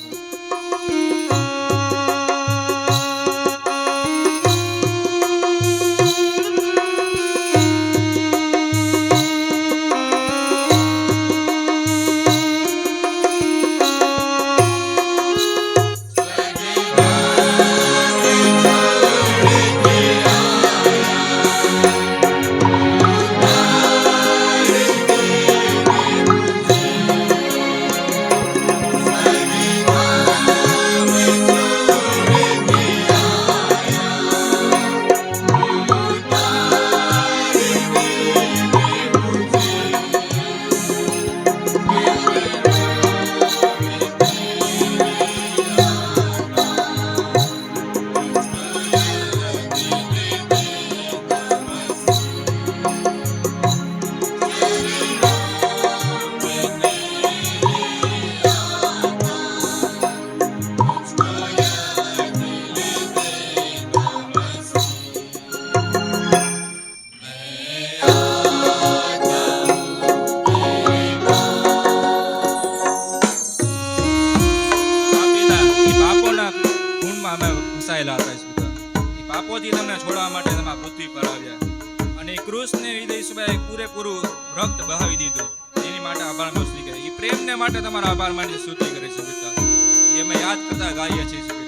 ફસાયેલા હતા ઈશ્વર. એ પાપોથી તમને છોડવા માટે તમે આ પૃથ્વી પર આવ્યા અને એ ક્રૂસને લીધે ઈશ્વરે પૂરેપૂરું રક્ત બહાવી દીધું. એની માટે આભાર માનવો સ્તુતિ કરે. એ પ્રેમને માટે તમારો આભાર માની સ્તુતિ કરે છે પિતા. એ અમે યાદ કરતા ગાઈએ છીએ પિતા.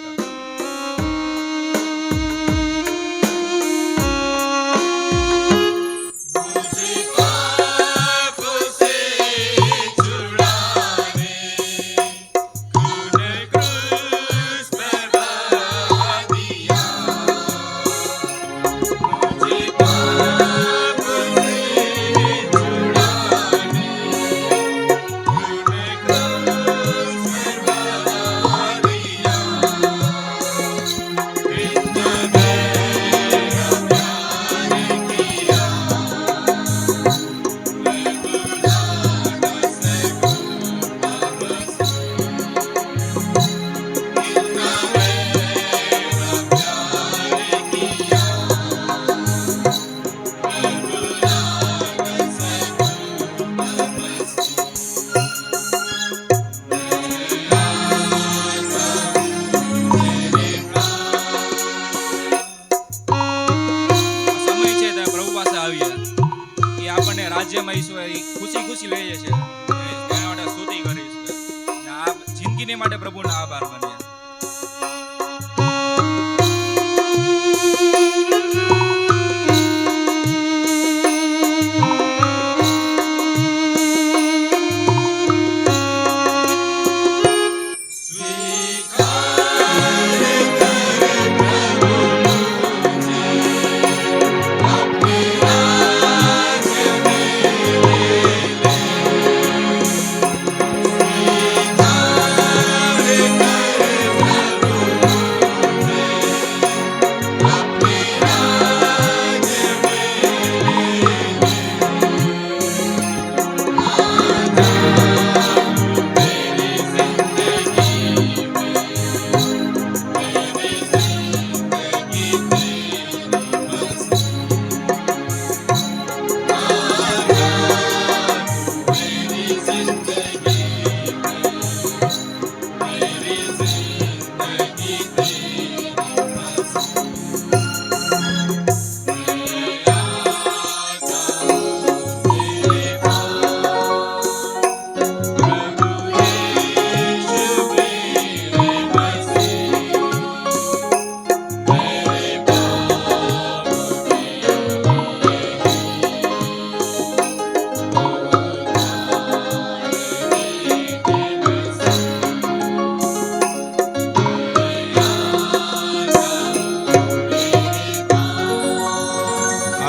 રાજ્યમાં ઈશ્વર ખુશી ખુશી લઈએ છે તેના માટે સ્તુતિ કરીશ અને આ જિંદગીને માટે પ્રભુનો આભાર માનીએ.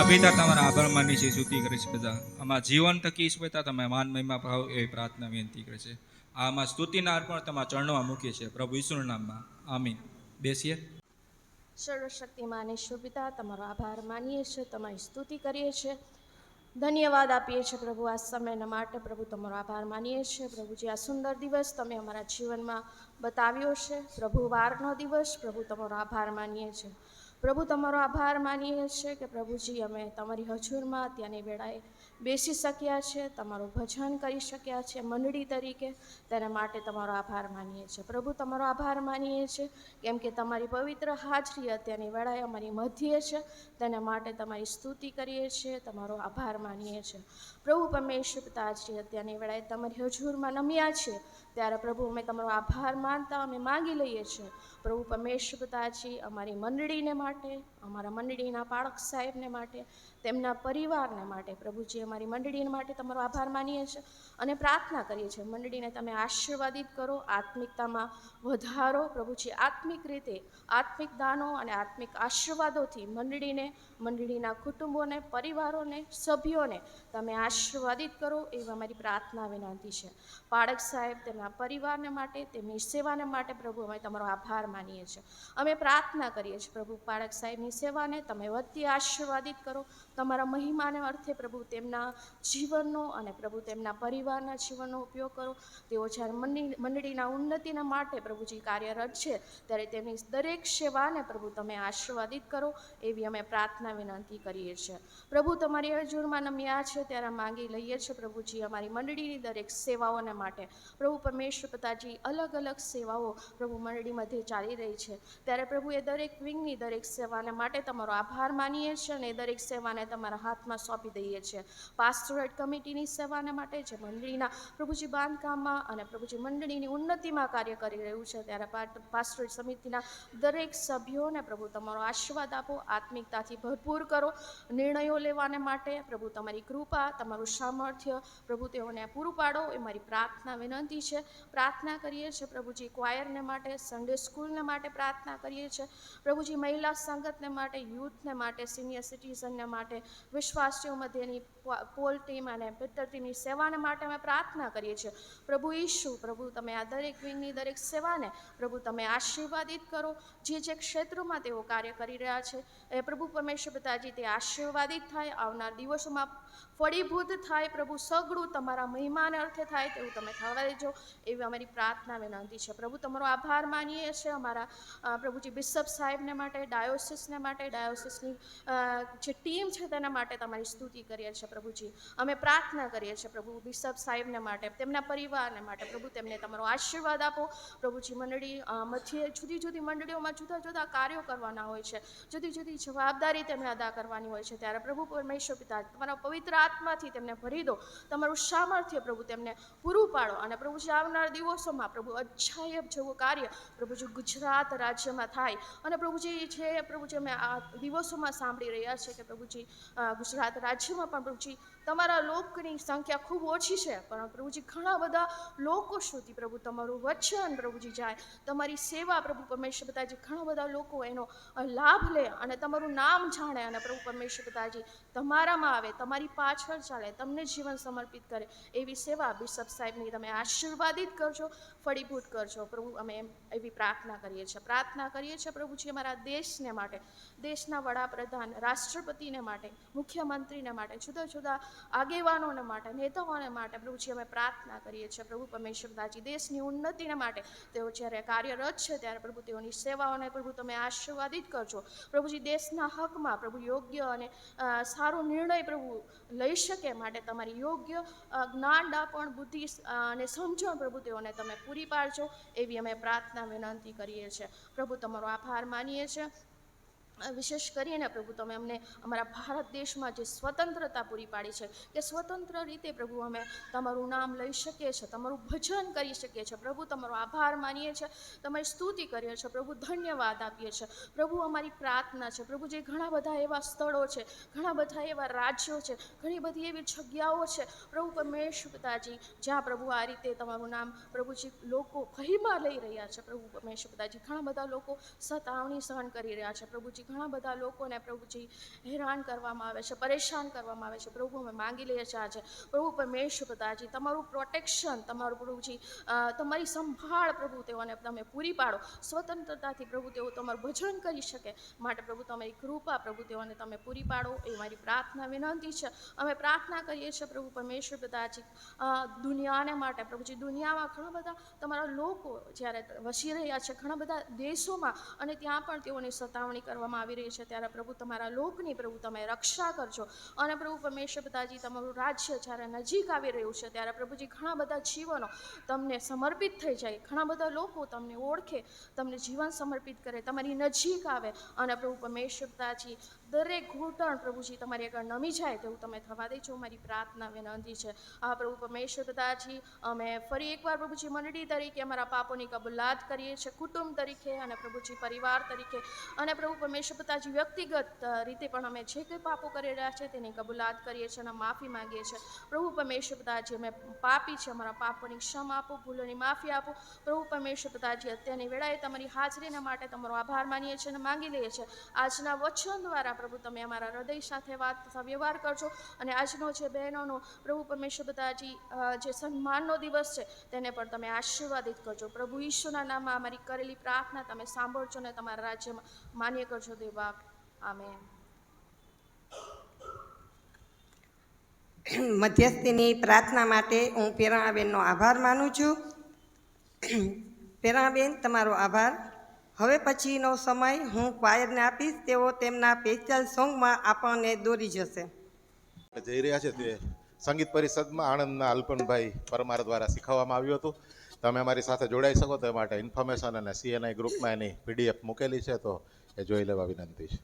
પિતા તમારા આભાર માની છે સ્તુતિ કરીશ બધા. આમાં જીવન થકી ઈશ્વર તમે માન મહિમા ભાવ એવી પ્રાર્થના વિનંતી કરે છે. આમાં સ્તુતિના અર્પણ તમારા ચરણોમાં મૂકીએ છીએ પ્રભુ ઈસુના નામમાં. આમીન. બેસીએ. સર્વશક્તિમાન ઈશ્વર પિતા તમારો આભાર માનીએ છીએ, તમારી સ્તુતિ કરીએ છીએ, ધન્યવાદ આપીએ છીએ પ્રભુ આ સમયના માટે. પ્રભુ તમારો આભાર માનીએ છીએ પ્રભુજી, આ સુંદર દિવસ તમે અમારા જીવનમાં બતાવ્યો છે પ્રભુ, વારનો દિવસ પ્રભુ તમારો આભાર માનીએ છીએ. પ્રભુ તમારો આભાર માનીએ છીએ કે પ્રભુજી અમે તમારી હજુરમાં અત્યારની વેળાએ બેસી શક્યા છે, તમારું ભજન કરી શક્યા છે મંડળી તરીકે, તેના માટે તમારો આભાર માનીએ છીએ. પ્રભુ તમારો આભાર માનીએ છીએ કેમ કે તમારી પવિત્ર હાજરી અત્યારની વેળાએ અમારી મધ્યે છે, તેના માટે તમારી સ્તુતિ કરીએ છીએ, તમારો આભાર માનીએ છીએ. પ્રભુ પરમેશ્વર પિતાજી અત્યારની વેળાએ તમારી હજુરમાં નમ્યા છે, ત્યારે પ્રભુ અમે તમારો આભાર માનતા અમે માંગી લઈએ છીએ. પ્રભુ પરમેશ્વર પિતાજી અમારી મંડળીને માટે, અમારા મંડળીના પાળક સાહેબને માટે, તેમના પરિવારને માટે, પ્રભુજી અમારી મંડળી માટે તમારો આભાર માનીએ છીએ અને પ્રાર્થના કરીએ છીએ મંડળીને તમે આશીર્વાદિત કરો, આત્મિકતામાં વધારો. પ્રભુજી આત્મિક રીતે આત્મિક દાનો અને આત્મિક આશીર્વાદોથી મંડળીના કુટુંબોને, પરિવારોને, સભ્યોને તમે આશીર્વાદિત કરો એવી અમારી પ્રાર્થના વિનંતી છે. પાળક સાહેબ તેમના પરિવારને માટે, તેમની સેવાને માટે પ્રભુ અમે તમારો આભાર માનીએ છીએ. અમે પ્રાર્થના કરીએ છીએ પ્રભુ પાળક સાહેબની સેવાને તમે વધતી આશીર્વાદિત કરો, તમારા મહિમાને અર્થે પ્રભુ તેમના જીવનનો અને પ્રભુ તેમના પરિવારના જીવનનો ઉપયોગ કરો. તેઓ જ્યારે મંડળીના ઉન્નતિના માટે પ્રભુજી કાર્યરત છે, ત્યારે તેમની દરેક સેવાને પ્રભુ તમે આશીર્વાદિત કરો એવી અમે પ્રાર્થના વિનંતી કરીએ છીએ. પ્રભુ તમારી હજુરમાં નમ્યા છે ત્યારે માંગી લઈએ છીએ પ્રભુજી અમારી મંડળીની દરેક સેવાઓને માટે. પ્રભુ પરમેશ્વર પિતાજી અલગ અલગ સેવાઓ પ્રભુ મંડળી મધ્યે ચાલી રહી છે, ત્યારે પ્રભુ એ દરેક વિંગની દરેક સેવાને માટે તમારો આભાર માનીએ છીએ અને એ દરેક સેવાને તમારા હાથમાં સોંપી દઈએ છીએ. પાસ્ટોરેટ કમિટીની સેવાને માટે જે મંડળીના પ્રભુજી બાંધકામમાં અને પ્રભુજી મંડળીની ઉન્નતિમાં કાર્ય કરી રહ્યું છે, ત્યારે પાસ્ટોરેટ સમિતિના દરેક સભ્યોને પ્રભુ તમારો આશીર્વાદ આપો, આત્મિકતાથી ભરપૂર કરો. નિર્ણયો લેવાને માટે પ્રભુ તમારી કૃપા, તમારું સામર્થ્ય પ્રભુ તેઓને પૂરું પાડો એ મારી પ્રાર્થના વિનંતી છે. પ્રાર્થના કરીએ છીએ પ્રભુજી ક્વાયરને માટે, સન્ડે સ્કૂલને માટે પ્રાર્થના કરીએ છીએ પ્રભુજી, મહિલા સંગતને માટે, યુથને માટે, સિનિયર સિટીઝનને માટે, વિશ્વાસીઓ મધ્યની પોલ ટીમ અને પિત્તર ટીમની સેવાને માટે અમે પ્રાર્થના કરીએ છીએ. પ્રભુ ઈશુ, પ્રભુ તમે આ દરેક વિંગની દરેક સેવાને પ્રભુ તમે આશીર્વાદિત કરો. જે ક્ષેત્રોમાં તેઓ કાર્ય કરી રહ્યા છે એ પ્રભુ પરમેશ્વર પિતાજી તે આશીર્વાદિત થાય, આવનાર દિવસોમાં ફળીભૂત થાય. પ્રભુ સગળું તમારા મહિમાને અર્થે થાય તેવું તમે થવા દેજો એવી અમારી પ્રાર્થના વિનંતી છે. પ્રભુ તમારો આભાર માનીએ છીએ અમારા પ્રભુજી બિશપ સાહેબને માટે, ડાયોસિસને માટે, ડાયોસિસની જે ટીમ છે તેના માટે તમારી સ્તુતિ કરીએ છીએ. પ્રભુજી અમે પ્રાર્થના કરીએ છીએ પ્રભુ બિશપ સાહેબને માટે, તેમના પરિવારને માટે પ્રભુ તેમને તમારો આશીર્વાદ આપો. પ્રભુજી મંડળી મધ્યે જુદી જુદી મંડળીઓમાં જુદા જુદા કાર્યો કરવાના હોય છે, જુદી જુદી જવાબદારી તેમને અદા કરવાની હોય છે, ત્યારે પ્રભુ પરમેશ્વર પિતા તમારા પવિત્ર આત્માથી તેમને ભરી દો, તમારું સામર્થ્ય પ્રભુ તેમને પૂરું પાડો અને પ્રભુજી આવનાર દિવસોમાં પ્રભુ અજાયબ જેવું કાર્ય પ્રભુજી ગુજરાત રાજ્યમાં થાય. અને પ્રભુજી જે પ્રભુજી અમે આ દિવસોમાં સાંભળી રહ્યા છે કે પ્રભુજી ગુજરાત રાજ્યમાં પણ પ્રભુજી તમારા લોકોની સંખ્યા ખૂબ ઓછી છે, પણ પ્રભુજી ઘણા બધા લોકો સુધી પ્રભુ તમારું વચન પ્રભુજી જાય, તમારી સેવા પ્રભુ પરમેશ્વર પિતાજી ઘણા બધા લોકો એનો લાભ લે અને તમારું નામ જાણે અને પ્રભુ પરમેશ્વર પિતાજી તમારામાં આવે, તમારી પાછળ ચાલે, તમને જીવન સમર્પિત કરે એવી સેવા બિશપ સાહેબની તમે આશીર્વાદિત કરજો, ફળીભૂત કરજો. પ્રભુ અમે એવી પ્રાર્થના કરીએ છીએ. પ્રાર્થના કરીએ છીએ પ્રભુજી અમારા દેશને માટે, દેશના વડાપ્રધાન, રાષ્ટ્રપતિને માટે, મુખ્યમંત્રીને માટે, જુદા જુદા આગેવાનોને માટે, નેતાઓને માટે પ્રભુજી અમે પ્રાર્થના કરીએ છીએ. પ્રભુ પરમેશ્વર પિતાજી દેશની ઉન્નતિને માટે તેઓ જ્યારે કાર્યરત છે ત્યારે પ્રભુ તેઓની સેવાઓને પ્રભુ તમે આશીર્વાદિત કરજો. પ્રભુજી દેશના હકમાં પ્રભુ યોગ્ય અને સારો નિર્ણય પ્રભુ લઈ શકે માટે તમારી યોગ્ય જ્ઞાન, ડાપણ, બુદ્ધિ અને સમજણ પ્રભુ તેઓને તમે પૂરી પાડજો એવી અમે પ્રાર્થના વિનંતી કરીએ છીએ. પ્રભુ તમારો આભાર માનીએ છીએ. વિશેષ કરીને પ્રભુ તમે અમને અમારા ભારત દેશમાં જે સ્વતંત્રતા પૂરી પાડી છે કે સ્વતંત્ર રીતે પ્રભુ અમે તમારું નામ લઈ શકીએ છીએ, તમારું ભજન કરી શકીએ છીએ. પ્રભુ તમારો આભાર માનીએ છીએ, તમારી સ્તુતિ કરીએ છીએ, પ્રભુ ધન્યવાદ આપીએ છીએ. પ્રભુ અમારી પ્રાર્થના છે પ્રભુ જે ઘણા બધા એવા સ્થળો છે, ઘણા બધા એવા રાજ્યો છે, ઘણી બધી એવી જગ્યાઓ છે પ્રભુ પરમેશ્વર પિતાજી જ્યાં પ્રભુ આ રીતે તમારું નામ પ્રભુજી લોકો ભયમાં લઈ રહ્યા છે. પ્રભુ પરમેશ્વર પિતાજી ઘણા બધા લોકો સતાવણી સહન કરી રહ્યા છે. પ્રભુજી ઘણા બધા લોકોને પ્રભુજી હેરાન કરવામાં આવે છે, પરેશાન કરવામાં આવે છે. પ્રભુ અમે માંગી લઈએ છીએ આજે પ્રભુ પરમેશ્વર પિતાજી તમારું પ્રોટેક્શન, તમારું પ્રભુજી તમારી સંભાળ પ્રભુ તેઓને તમે પૂરી પાડો, સ્વતંત્રતાથી પ્રભુ તેઓ તમારું ભજન કરી શકે માટે પ્રભુ તમારી કૃપા પ્રભુ તેઓને તમે પૂરી પાડો એ મારી પ્રાર્થના વિનંતી છે. અમે પ્રાર્થના કરીએ છીએ પ્રભુ પરમેશ્વર પિતાજી દુનિયાને માટે પ્રભુજી, દુનિયામાં ઘણા બધા તમારા લોકો જ્યારે વસી રહ્યા છે, ઘણા બધા દેશોમાં અને ત્યાં પણ તેઓની સતાવણી કરવામાં કરવામાં આવી રહી છે ત્યારે પ્રભુ તમારા લોકની પ્રભુ તમે રક્ષા કરજો. અને પ્રભુ પરમેશ્વર પિતાજી તમારું રાજ્ય જ્યારે નજીક આવી રહ્યું છે ત્યારે પ્રભુજી ઘણા બધા જીવનો તમને સમર્પિત થઈ જાય, ઘણા બધા લોકો તમને ઓળખે, તમને જીવન સમર્પિત કરે, તમારી નજીક આવે અને પ્રભુ પરમેશ્વર પિતાજી દરેક ઘૂંટણ પ્રભુજી તમારી આગળ નમી જાય તેવું તમે થવા દેજો. મારી પ્રાર્થના વિનંતી છે. આ પ્રભુ પરમેશ્વર પિતાજી અમે ફરી એકવાર પ્રભુજી મંડળી તરીકે અમારા પાપોની કબૂલાત કરીએ છીએ, કુટુંબ તરીકે અને પ્રભુજી પરિવાર તરીકે અને પ્રભુ પરમેશ્વર પિતાજી વ્યક્તિગત રીતે પણ અમે જે કંઈ પાપો કરી રહ્યા છે તેની કબૂલાત કરીએ છીએ અને માફી માંગીએ છીએ. પ્રભુ પરમેશ્વર પિતાજી અમે પાપી છે, અમારા પાપોની ક્ષમા આપો, ભૂલોની માફી આપો. પ્રભુ પરમેશ્વર પિતાજી અત્યારની વેળાએ તમારી હાજરીના માટે તમારો આભાર માનીએ છીએ અને માંગી લઈએ છીએ. આજના વચન દ્વારા પ્રભુ તમે અમારા હૃદય સાથે વાત તથા વ્યવહાર કરજો અને આજનો જે બહેનોનો પ્રભુ પરમેશ્વર પિતાજી જે સન્માનનો દિવસ છે તેને પણ તમે આશીર્વાદિત કરજો. પ્રભુ ઈશ્વરના નામમાં અમારી કરેલી પ્રાર્થના તમે સાંભળજો અને તમારા રાજ્યમાં માન્ય કરજો દેવા. આમેન. મધ્યસ્થીની પ્રાર્થના માટે હું પેરાણાબેનનો આભાર માનું છું. પેરાણાબેન તમારો આભાર. હવે પછીનો સમય હું ક્વાયરને આપીશ, તેઓ તેમના સ્પેશિયલ સોંગમાં આપણને દોરી જશે. જઈ રહ્યા છે તે સંગીત પરિષદમાં આણંદના અલ્પનભાઈ પરમાર દ્વારા શીખવવામાં આવ્યું હતું. તમે અમારી સાથે જોડાઈ શકો તે માટે ઇન્ફોર્મેશન અને CNI ગ્રુપમાં એની PDF મૂકેલી છે, તો એ જોઈ લેવા વિનંતી છે.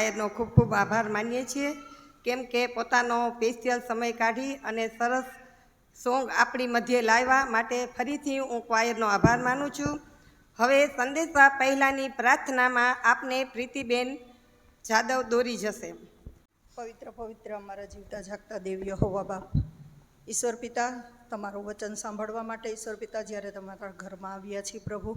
ક્વાયરનો ખૂબ ખૂબ આભાર માનીએ છીએ, કેમ કે પોતાનો સ્પેશિયલ સમય કાઢી અને સરસ સોંગ આપણી મધ્યે લાવ્યા માટે ફરીથી હું ક્વાયરનો આભાર માનું છું. હવે સંદેશા પહેલાંની પ્રાર્થનામાં આપને પ્રીતિબેન જાદવ દોરી જશે. પવિત્ર પવિત્ર અમારા જીવતા જાગતા દેવ યહોવા બાપ, ઈશ્વર પિતા, તમારું વચન સાંભળવા માટે ઈશ્વર પિતા જ્યારે તમારા ઘરમાં આવ્યા છીએ પ્રભુ,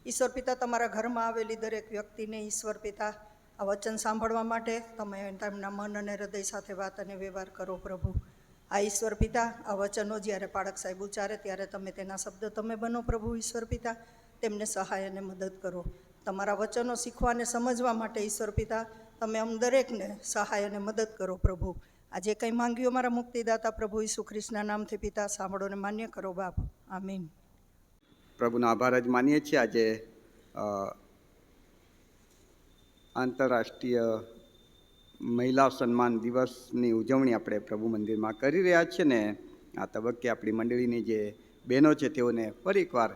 ઈશ્વર પિતા તમારા ઘરમાં આવેલી દરેક વ્યક્તિને ઈશ્વર પિતા આ વચન સાંભળવા માટે તમે તેમના મન અને હૃદય સાથે વાત અને વ્યવહાર કરો પ્રભુ. આ ઈશ્વર પિતા આ વચનો જ્યારે પાળક સાહેબ ઉચ્ચારે ત્યારે તમે તેના શબ્દ તમે બનો પ્રભુ. ઈશ્વર પિતા તેમને સહાય અને મદદ કરો. તમારા વચનો શીખવા અને સમજવા માટે ઈશ્વર પિતા તમે અમ દરેકને સહાય અને મદદ કરો પ્રભુ. આજે કંઈ માંગ્યું અમારા મુક્તિદાતા પ્રભુ ઈસુ ખ્રિસ્તના નામથી પિતા, સાંભળો ને માન્ય કરો બાપ. આમીન. પ્રભુનો આભાર જ માનીએ છીએ. આજે આંતરરાષ્ટ્રીય મહિલા સન્માન દિવસની ઉજવણી આપણે પ્રભુ મંદિરમાં કરી રહ્યા છીએ ને આ તબક્કે આપણી મંડળીની જે બહેનો છે તેઓને ફરી એકવાર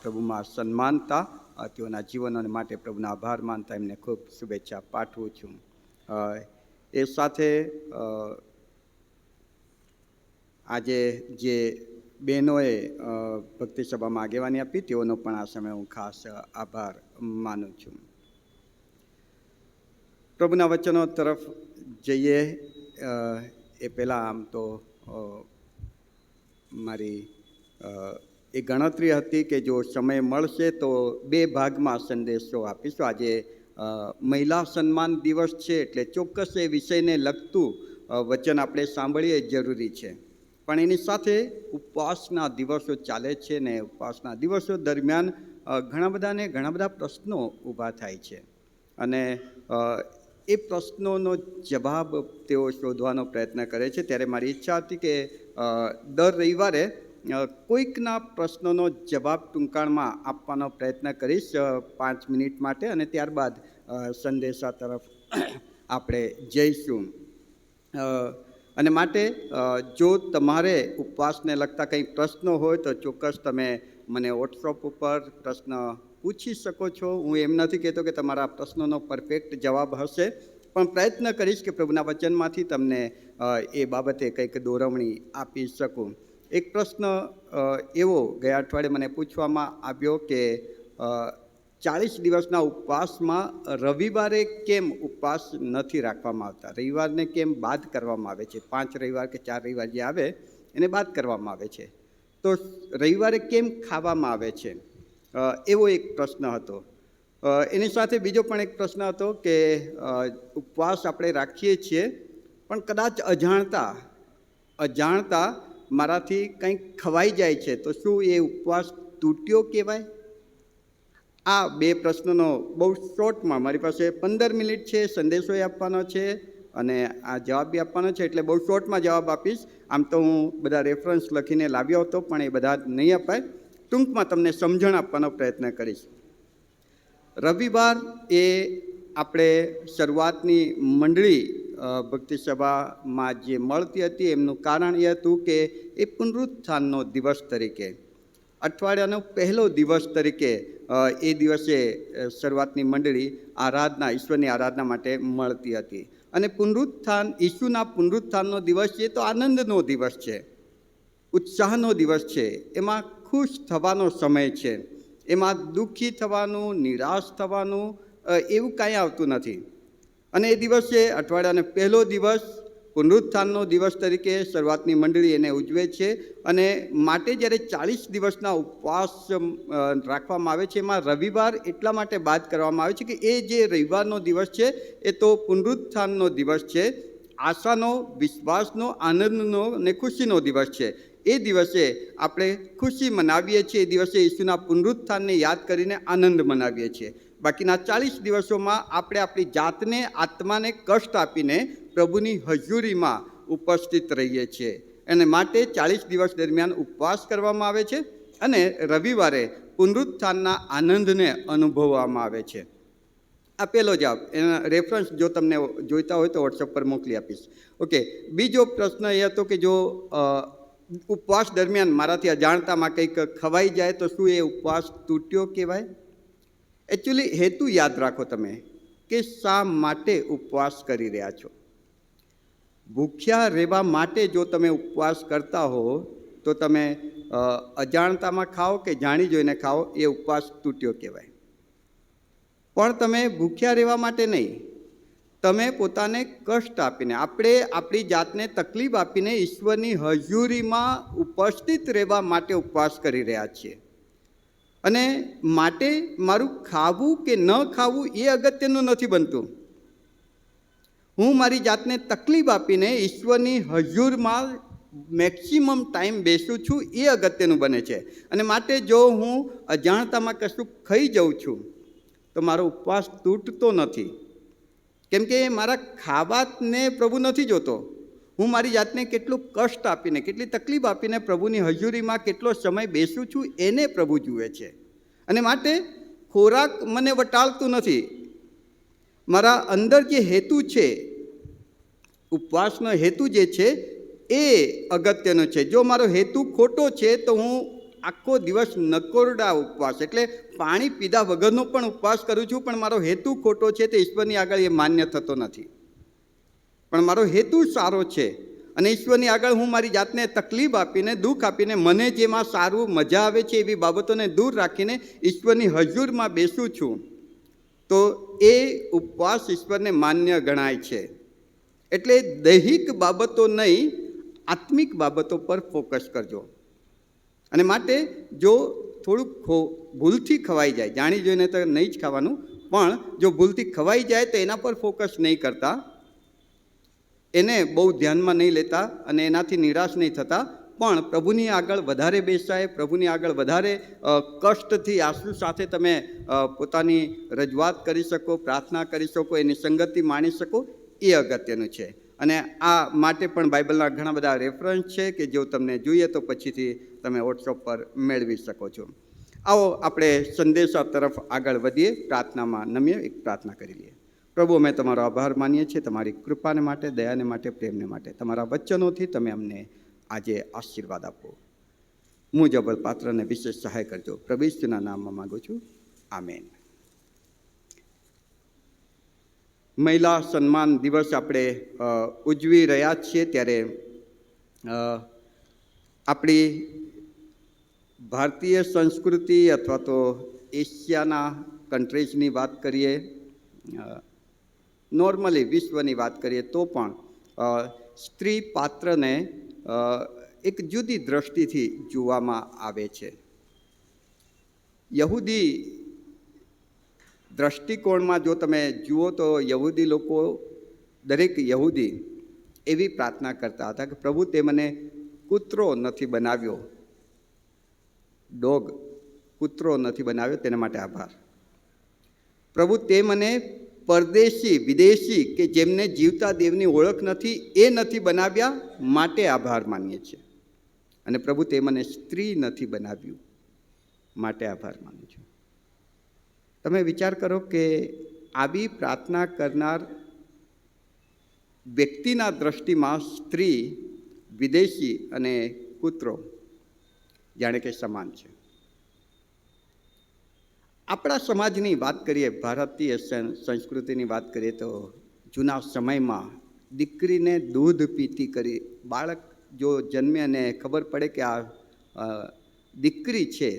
પ્રભુમાં સન્માનતા તેઓના જીવનો માટે પ્રભુના આભાર માનતા એમને ખૂબ શુભેચ્છા પાઠવું છું. એ સાથે આજે જે બહેનોએ ભક્તિ સભામાં આગેવાની આપી તેઓનો પણ આ સમયે હું ખાસ આભાર માનું છું. પ્રભુના વચનો તરફ જઈએ એ પહેલાં આમ તો મારી એ ગણતરી હતી કે જો સમય મળશે તો 2 ભાગમાં સંદેશો આપીશું. આજે મહિલા સન્માન દિવસ છે એટલે ચોક્કસ એ વિષયને લગતું વચન આપણે સાંભળીએ જરૂરી છે, પણ એની સાથે ઉપવાસના દિવસો ચાલે છે ને ઉપવાસના દિવસો દરમિયાન ઘણા બધા પ્રશ્નો ઊભા થાય છે અને એ પ્રશ્નોનો જવાબ તેઓ શોધવાનો પ્રયત્ન કરે છે. ત્યારે મારી ઈચ્છા હતી કે દર રવિવારે કોઈકના પ્રશ્નોનો જવાબ ટૂંકાણમાં આપવાનો પ્રયત્ન કરીશ 5 મિનિટ માટે અને ત્યારબાદ સંદેશા તરફ આપણે જઈશું. અને માટે જો તમારે ઉપવાસને લગતા કંઈ પ્રશ્નો હોય તો ચોક્કસ તમે મને વોટ્સઅપ ઉપર પ્રશ્ન પૂછી શકો છો. હું એમ નથી કહેતો કે તમારા પ્રશ્નોનો પરફેક્ટ જવાબ હશે, પણ પ્રયત્ન કરીશ કે પ્રભુના વચનમાંથી તમને એ બાબતે કંઈક દોરવણી આપી શકું. એક પ્રશ્ન એવો ગયા અઠવાડિયે મને પૂછવામાં આવ્યો કે 40 દિવસના ઉપવાસમાં રવિવારે કેમ ઉપવાસ નથી રાખવામાં આવતા, રવિવારને કેમ બાદ કરવામાં આવે છે, 5 રવિવાર કે 4 રવિવાર જે આવે એને બાદ કરવામાં આવે છે, તો રવિવારે કેમ ખાવામાં આવે છે, એવો એક પ્રશ્ન હતો. એની સાથે બીજો પણ એક પ્રશ્ન હતો કે ઉપવાસ આપણે રાખીએ છીએ પણ કદાચ અજાણતા મારાથી કંઈક ખવાઈ જાય છે તો શું એ ઉપવાસ તૂટ્યો કહેવાય? આ 2 પ્રશ્નોનો બહુ શોર્ટમાં, મારી પાસે 15 મિનિટ છે, સંદેશો આપવાનો છે અને આ જવાબ બી આપવાનો છે, એટલે બહુ શોર્ટમાં જવાબ આપીશ. આમ તો હું બધા રેફરન્સ લખીને લાવ્યો હતો પણ એ બધા નહીં અપાય. ટૂંકમાં તમને સમજણ આપવાનો પ્રયત્ન કરીશ. રવિવાર એ આપણે શરૂઆતની મંડળી ભક્તિ સભામાં જે મળતી હતી એમનું કારણ એ હતું કે એ પુનરુત્થાનનો દિવસ તરીકે, અઠવાડિયાનો પહેલો દિવસ તરીકે એ દિવસે શરૂઆતની મંડળી ઈશ્વરની આરાધના માટે મળતી હતી. અને ઈશુના પુનરુત્થાનનો દિવસ છે તો આનંદનો દિવસ છે, ઉત્સાહનો દિવસ છે, એમાં ખુશ થવાનો સમય છે, એમાં દુઃખી થવાનું, નિરાશ થવાનું એવું કાંઈ આવતું નથી. અને એ દિવસે અઠવાડિયાનો પહેલો દિવસ પુનરુત્થાનનો દિવસ તરીકે શરૂઆતની મંડળી એને ઉજવે છે. અને માટે જ્યારે 40 દિવસના ઉપવાસ રાખવામાં આવે છે એમાં રવિવાર એટલા માટે બાદ કરવામાં આવે છે કે એ જે રવિવારનો દિવસ છે એ તો પુનરુત્થાનનો દિવસ છે, આશાનો, વિશ્વાસનો, આનંદનો અને ખુશીનો દિવસ છે. એ દિવસે આપણે ખુશી મનાવીએ છીએ, એ દિવસે ઈસુના પુનરુત્થાનને યાદ કરીને આનંદ મનાવીએ છીએ. બાકીના 40 દિવસોમાં આપણે આપણી જાતને, આત્માને કષ્ટ આપીને પ્રભુની હજુરીમાં ઉપસ્થિત રહીએ છીએ. અને માટે 40 દિવસ દરમિયાન ઉપવાસ કરવામાં આવે છે અને રવિવારે પુનરુત્થાનના આનંદને અનુભવવામાં આવે છે. આ પહેલો જવાબ. એના રેફરન્સ જો તમને જોઈતા હોય તો વોટ્સઅપ પર મોકલી આપીશ. ઓકે. બીજો પ્રશ્ન એ હતો કે જો ઉપવાસ દરમિયાન મારાથી અજાણતામાં કંઈક ખવાઈ જાય તો શું એ ઉપવાસ તૂટ્યો કહેવાય? એકચ્યુઅલી હેતુ યાદ રાખો તમે કે શા માટે ઉપવાસ કરી રહ્યા છો? ભૂખ્યા રહેવા માટે જો તમે ઉપવાસ કરતા હો તો તમે અજાણતામાં ખાઓ કે જાણી જોઈને ખાઓ, એ ઉપવાસ તૂટ્યો કહેવાય. પણ તમે ભૂખ્યા રહેવા માટે નહીં, તમે પોતાને કષ્ટ આપીને, આપણે આપણી જાતને તકલીફ આપીને ઈશ્વરની હજુરીમાં ઉપસ્થિત રહેવા માટે ઉપવાસ કરી રહ્યા છીએ. અને માટે મારું ખાવું કે ન ખાવું એ અગત્યનું નથી બનતું. હું મારી જાતને તકલીફ આપીને ઈશ્વરની હજુરમાં મેક્સિમમ ટાઈમ બેસું છું એ અગત્યનું બને છે. અને માટે જો હું અજાણતામાં કશું ખાઈ જાઉં છું તો મારો ઉપવાસ તૂટતો નથી, કેમ કે મારા ખાવાને પ્રભુ નથી જોતો. હું મારી જાતને કેટલું કષ્ટ આપીને, કેટલી તકલીફ આપીને પ્રભુની હજુરીમાં કેટલો સમય બેસું છું એને પ્રભુ જુએ છે. અને માટે ખોરાક મને વટાળતું નથી. મારા અંદર જે હેતુ છે, ઉપવાસનો હેતુ જે છે એ અગત્યનો છે. જો મારો હેતુ ખોટો છે તો હું આખો દિવસ નકોરડા ઉપવાસ, એટલે પાણી પીધા વગરનો પણ ઉપવાસ કરું છું, પણ મારો હેતુ ખોટો છે તો ઈશ્વરની આગળ એ માન્ય થતો નથી. પણ મારો હેતુ સારો છે અને ઈશ્વરની આગળ હું મારી જાતને તકલીફ આપીને, દુઃખ આપીને, મને જેમાં સારું મજા આવે છે એવી બાબતોને દૂર રાખીને ઈશ્વરની હજુરમાં બેસું છું, તો એ ઉપવાસ ઈશ્વરને માન્ય ગણાય છે. એટલે દૈહિક બાબતો નહીં, આત્મિક બાબતો પર ફોકસ કરજો. અને માટે જો થોડુંક ભૂલથી ખવાઈ જાય, જાણી જોઈને તો નહીં જ ખાવાનું, પણ જો ભૂલથી ખવાઈ જાય તો એના પર ફોકસ નહીં કરતા, એને બહુ ધ્યાનમાં નહીં લેતા અને એનાથી નિરાશ નહીં થતા, પણ પ્રભુની આગળ વધારે બેસાય, પ્રભુની આગળ વધારે કષ્ટથી, આંસુ સાથે તમે પોતાની રજૂઆત કરી શકો, પ્રાર્થના કરી શકો, એની સંગતિ માણી શકો, એ અગત્યનું છે. અને આ માટે પણ બાઇબલના ઘણા બધા રેફરન્સ છે કે જો તમને જોઈએ તો પછીથી તમે વોટ્સઅપ પર મેળવી શકો છો. આવો આપણે સંદેશા તરફ આગળ વધીએ, પ્રાર્થનામાં નમીએ, એક પ્રાર્થના કરી લઈએ. પ્રભુ, અમે તમારો આભાર માનીએ છીએ તમારી કૃપાને માટે, દયાને માટે, પ્રેમને માટે. તમારા વચનોથી તમે અમને આજે આશીર્વાદ આપો. મુજબ પાત્રને વિશેષ સહાય કરજો. પ્રભુ ઈસુના નામમાં માગું છું, આમેન. મહિલા સન્માન દિવસ આપણે ઉજવી રહ્યા છીએ, ત્યારે આપણી ભારતીય સંસ્કૃતિ અથવા તો એશિયાના કન્ટ્રીઝની વાત કરીએ, નોર્મલી વિશ્વની વાત કરીએ તો પણ સ્ત્રી પાત્રને એક જુદી દ્રષ્ટિથી જોવામાં આવે છે. યહૂદી દ્રષ્ટિકોણમાં જો તમે જુઓ તો યહૂદી લોકો, દરેક યહૂદી એવી પ્રાર્થના કરતા હતા કે પ્રભુ, તે મને કૂતરો નથી બનાવ્યો, ડોગ, કૂતરો નથી બનાવ્યો, તેના માટે આભાર. પ્રભુ, તે મને પરદેશી, વિદેશી કે જેમને જીવતા દેવની ઓળખ નથી એ નથી બનાવ્યા, માટે આભાર માનીએ છીએ. અને પ્રભુ, તે મને સ્ત્રી નથી બનાવ્યું, માટે આભાર માનું છું. તમે વિચાર કરો કે આવી પ્રાર્થના કરનાર વ્યક્તિના દ્રષ્ટિમાં સ્ત્રી, વિદેશી અને કૂતરો જાણે કે સમાન છે. આપણા સમાજની વાત કરીએ, ભારતીય સંસ્કૃતિની વાત કરીએ તો જૂના સમયમાં દીકરીને દૂધ પીતી કરી, બાળક જો જન્મે અને ખબર પડે કે આ દીકરી છે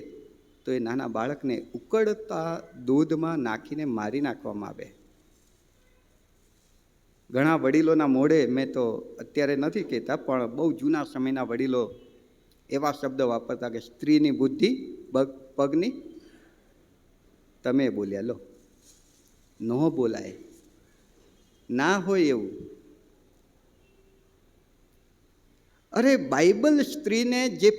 તો એ નાના બાળકને ઉકળતા દૂધમાં નાખીને મારી નાખવામાં આવે. ઘણા વડીલોના મોઢે, મેં તો અત્યારે નથી કહેતા, પણ બહુ જૂના સમયના વડીલો એવા શબ્દ વાપરતા કે સ્ત્રીની બુદ્ધિ પગની. તમે બોલ્યા, લો, ન બોલાય, ના હોય એવું. અરે બાઇબલ સ્ત્રીને જે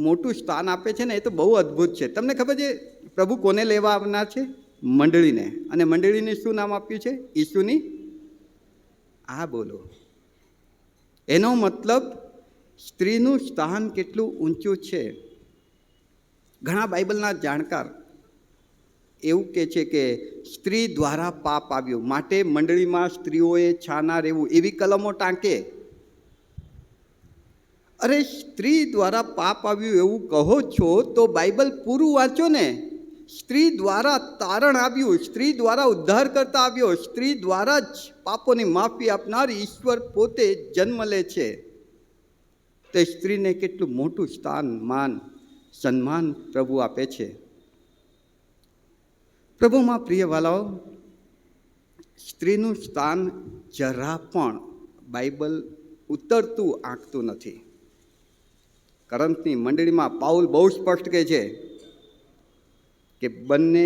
મોટું સ્થાન આપે છે ને, એ તો બહુ અદ્ભુત છે. તમને ખબર છે પ્રભુ કોને લેવા આવનાર છે? મંડળીને. અને મંડળીને શું નામ આપ્યું છે? ઈસુની. આ બોલો, એનો મતલબ સ્ત્રીનું સ્થાન કેટલું ઊંચું છે. ઘણા બાઇબલના જાણકાર એવું કહે છે કે સ્ત્રી દ્વારા પાપ આવ્યું, માટે મંડળીમાં સ્ત્રીઓએ છાના રહેવું, એવી કલમો ટાંકે. અરે, સ્ત્રી દ્વારા પાપ આવ્યું એવું કહો છો તો બાઇબલ પૂરું વાંચો ને. સ્ત્રી દ્વારા તારણ આવ્યું, સ્ત્રી દ્વારા ઉદ્ધાર કરતા આવ્યો, સ્ત્રી દ્વારા જ પાપોની માફી આપનાર ઈશ્વર પોતે જન્મ લે છે. તે સ્ત્રીને કેટલું મોટું સ્થાન, માન, સન્માન પ્રભુ આપે છે. પ્રભુમાં પ્રિય વાલાઓ, સ્ત્રીનું સ્થાન જરા પણ બાઇબલ ઉતરતું આંકતું નથી. કરંથની મંડળીમાં પાઉલ બહુ સ્પષ્ટ કહે છે કે બંને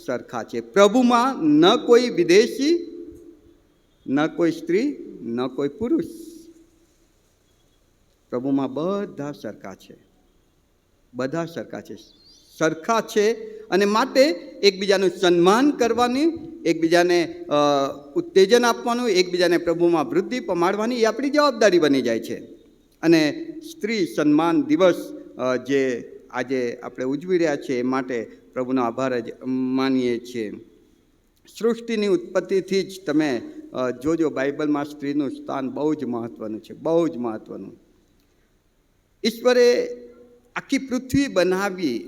સરખા છે. પ્રભુમાં ન કોઈ વિદેશી, ન કોઈ સ્ત્રી, ન કોઈ પુરુષ. પ્રભુમાં બધા સરખા છે, બધા સરખા છે, સરખા છે. અને માટે એકબીજાનું સન્માન કરવાની, એકબીજાને ઉત્તેજન આપવાનું, એકબીજાને પ્રભુમાં વૃદ્ધિ પમાડવાની એ આપણી જવાબદારી બની જાય છે. અને સ્ત્રી સન્માન દિવસ જે આજે આપણે ઉજવી રહ્યા છીએ એ માટે પ્રભુનો આભાર જ માનીએ છીએ. સૃષ્ટિની ઉત્પત્તિથી જ તમે જોજો બાઇબલમાં સ્ત્રીનું સ્થાન બહુ જ મહત્ત્વનું છે, બહુ જ મહત્ત્વનું. ઈશ્વરે આખી પૃથ્વી બનાવી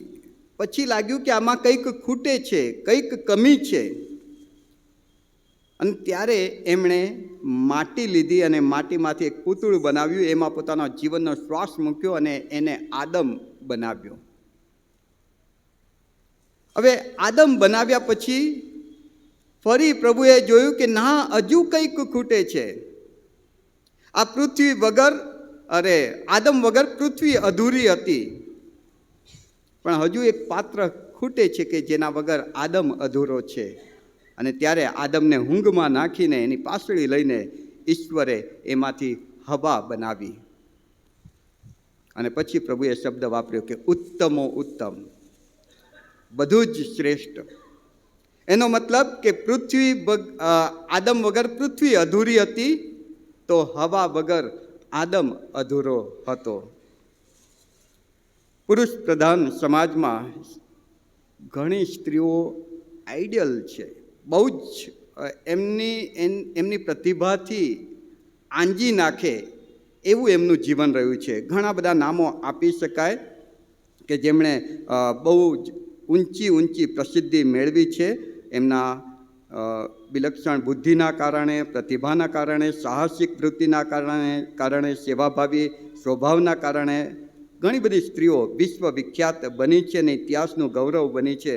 પછી લાગ્યું કે આમાં કંઈક ખૂટે છે, કંઈક કમી છે. અને ત્યારે એમણે માટી લીધી અને માટીમાંથી એક પૂતળું બનાવ્યું, એમાં પોતાનો જીવનનો શ્વાસ મૂક્યો અને એને આદમ બનાવ્યો. હવે આદમ બનાવ્યા પછી ફરી પ્રભુએ જોયું કે ના, હજુ કંઈક ખૂટે છે. આ પૃથ્વી વગર, આદમ વગર પૃથ્વી અધૂરી હતી, પણ હજુ એક પાત્ર ખૂટે છે કે જેના વગર આદમ અધૂરો છે. અને ત્યારે આદમને ઊંઘમાં નાખીને એની પાસળી લઈને ઈશ્વરે એમાંથી હવા બનાવી. અને પછી પ્રભુએ શબ્દ વાપર્યો કે ઉત્તમો ઉત્તમ, બધું જ શ્રેષ્ઠ. એનો મતલબ કે પૃથ્વી આદમ વગર પૃથ્વી અધૂરી હતી, તો હવા વગર આદમ અધૂરો હતો. પુરુષ પ્રધાન સમાજમાં ઘણી સ્ત્રીઓ આઈડિયલ છે, બહુ જ એમની પ્રતિભાથી આંજી નાખે એવું એમનું જીવન રહ્યું છે. ઘણા બધા નામો આપી શકાય કે જેમણે બહુ જ ઊંચી પ્રસિદ્ધિ મેળવી છે. એમના વિલક્ષણ બુદ્ધિના કારણે, પ્રતિભાના કારણે, સાહસિક વૃત્તિના કારણે, સેવાભાવી સ્વભાવના કારણે ઘણી બધી સ્ત્રીઓ વિશ્વ વિખ્યાત બની છે અને ઇતિહાસનું ગૌરવ બની છે.